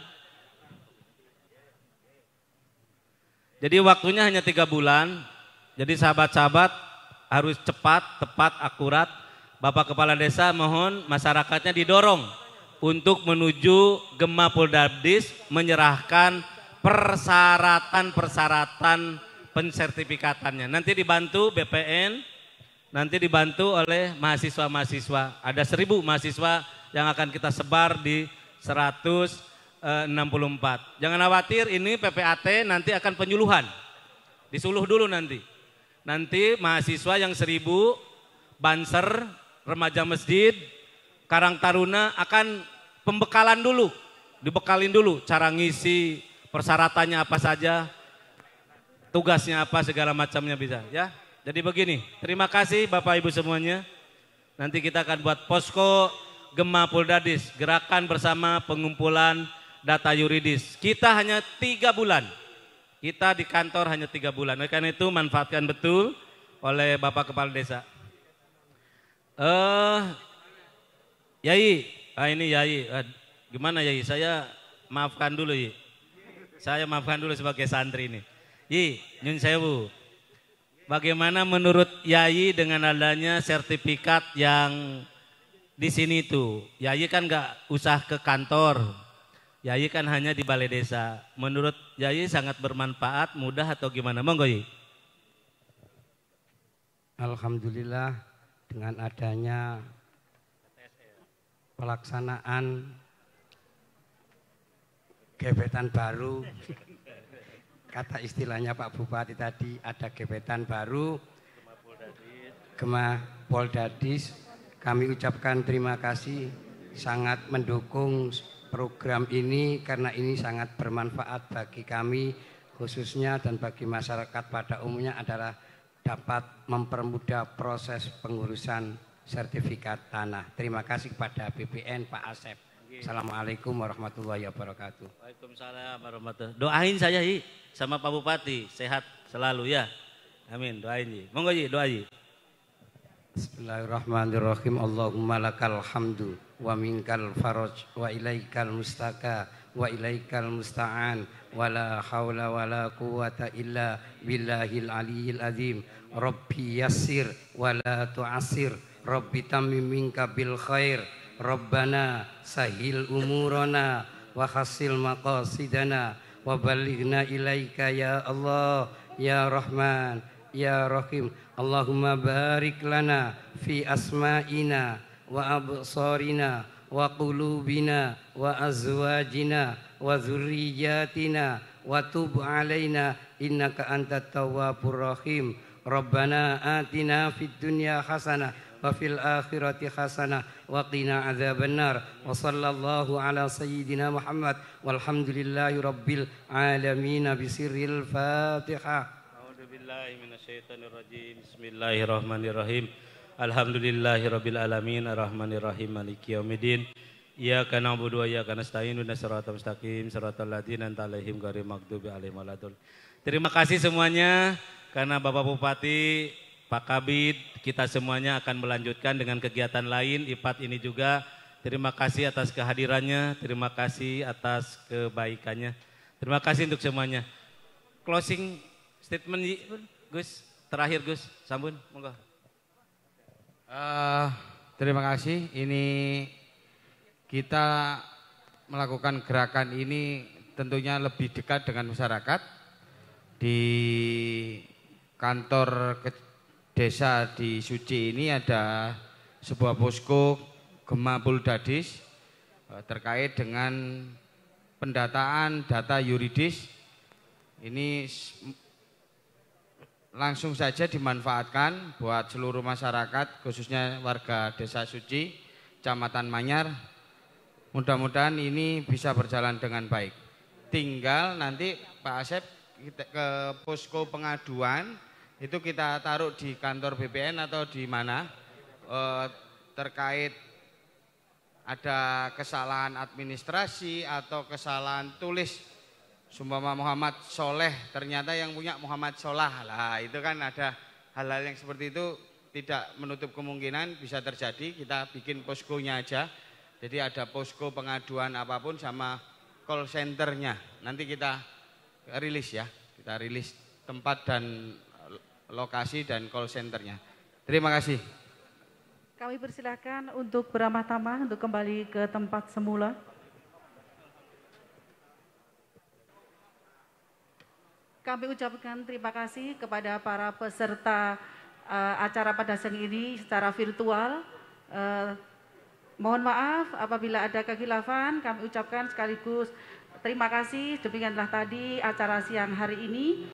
Jadi waktunya hanya 3 bulan, jadi sahabat-sahabat harus cepat, tepat, akurat. Bapak Kepala Desa mohon masyarakatnya didorong untuk menuju Gema Poldadis menyerahkan persyaratan pensertifikatannya. Nanti dibantu BPN, nanti dibantu oleh mahasiswa-mahasiswa. Ada 1.000 mahasiswa yang akan kita sebar di 164. Jangan khawatir, ini PPAT nanti akan penyuluhan. Disuluh dulu nanti. Nanti mahasiswa yang 1.000, Banser, Remaja Masjid, Karang Taruna akan pembekalan dulu. Dibekalin dulu cara ngisi, persyaratannya apa saja, tugasnya apa, segala macamnya bisa ya. Jadi begini, terima kasih Bapak Ibu semuanya. Nanti kita akan buat posko Gema Poldadis, gerakan bersama pengumpulan data yuridis. Kita hanya 3 bulan. Kita di kantor hanya 3 bulan. Oleh karena itu manfaatkan betul oleh Bapak Kepala Desa. Yai, ini Yai. Gimana Yai? Saya maafkan dulu Yai. Saya maafkan dulu sebagai santri ini. Yai, nyun sewu. Bagaimana menurut Yai dengan adanya sertifikat yang di sini tuh? Yai kan nggak usah ke kantor. Yai kan hanya di balai desa. Menurut Yai sangat bermanfaat, mudah atau gimana? Monggo Yai. Alhamdulillah dengan adanya pelaksanaan gebetan baru, kata istilahnya Pak Bupati tadi, ada gebetan baru, Gema Poldadis. Kami ucapkan terima kasih, sangat mendukung program ini karena ini sangat bermanfaat bagi kami khususnya dan bagi masyarakat pada umumnya adalah dapat mempermudah proses pengurusan sertifikat tanah. Terima kasih kepada BPN Pak Asep. Assalamualaikum warahmatullahi wabarakatuh. Waalaikumsalam warahmatullahi wabarakatuh. Doain saya Yi sama Pak Bupati sehat selalu ya. Amin, doain Yi. Monggo Yi, doa Yi. Bismillahirrahmanirrahim. Allahumma lakal hamdu wa minkal faraj wa ilaikal mustaka wa ilaikal musta'an wa la hawla wa la quwata illa billahil aliyil azim. Rabbi yassir wa la tu'assir. Rabbi tammim minka bil khair. Rabbana sahil umurana wa khasil maqasidana wa balighna ilaika ya Allah ya Rahman ya Rahim. Allahumma barik lana fi asma'ina wa absarina wa qulubina wa azwajina wa dzurriyyatina wa tub alaina innaka antat tawwabur rahim. Rabbana atina fid dunya hasanah wa fil akhirati hasanah wa qina adzabannar. Wa sallallahu ala sayyidina Muhammad walhamdulillahi rabbil alamin bisirril Fatihah. A'udzubillahi minasyaitonir rajim. Bismillahirrahmanirrahim. Alhamdulillahirabbil alamin arrahmanirrahim maliki yaumiddin. Iyyaka na'budu wa iyyaka nasta'in ihdinas siratal mustaqim siratal ladzina an'amta 'alaihim ghairil maghdubi 'alaihim waladdallin. Terima kasih semuanya karena Bapak Bupati, Pak Kabid, kita semuanya akan melanjutkan dengan kegiatan lain. IPAT ini juga terima kasih atas kehadirannya, terima kasih atas kebaikannya. Terima kasih untuk semuanya. Closing statement Gus, terakhir Gus, sambun, monggo. Terima kasih. Ini kita melakukan gerakan ini tentunya lebih dekat dengan masyarakat. Di kantor desa di Suci ini ada sebuah posko Gema Poldadis terkait dengan pendataan data yuridis. Ini langsung saja dimanfaatkan buat seluruh masyarakat, khususnya warga Desa Suci, Kecamatan Manyar. Mudah-mudahan ini bisa berjalan dengan baik. Tinggal nanti Pak Asep ke posko pengaduan itu kita taruh di kantor BPN atau di mana terkait ada kesalahan administrasi atau kesalahan tulis. Sumpama Muhammad Soleh ternyata yang punya Muhammad Solah lah, itu kan ada hal-hal yang seperti itu tidak menutup kemungkinan bisa terjadi, kita bikin poskonya aja. Jadi ada posko pengaduan apapun sama call centernya. Nanti kita rilis ya, kita rilis tempat dan lokasi dan call centernya. Terima kasih. Kami persilakan untuk beramah tamah untuk kembali ke tempat semula. Kami ucapkan terima kasih kepada para peserta acara pada siang ini secara virtual. Mohon maaf apabila ada kekhilafan, kami ucapkan sekaligus terima kasih. Demikianlah tadi acara siang hari ini.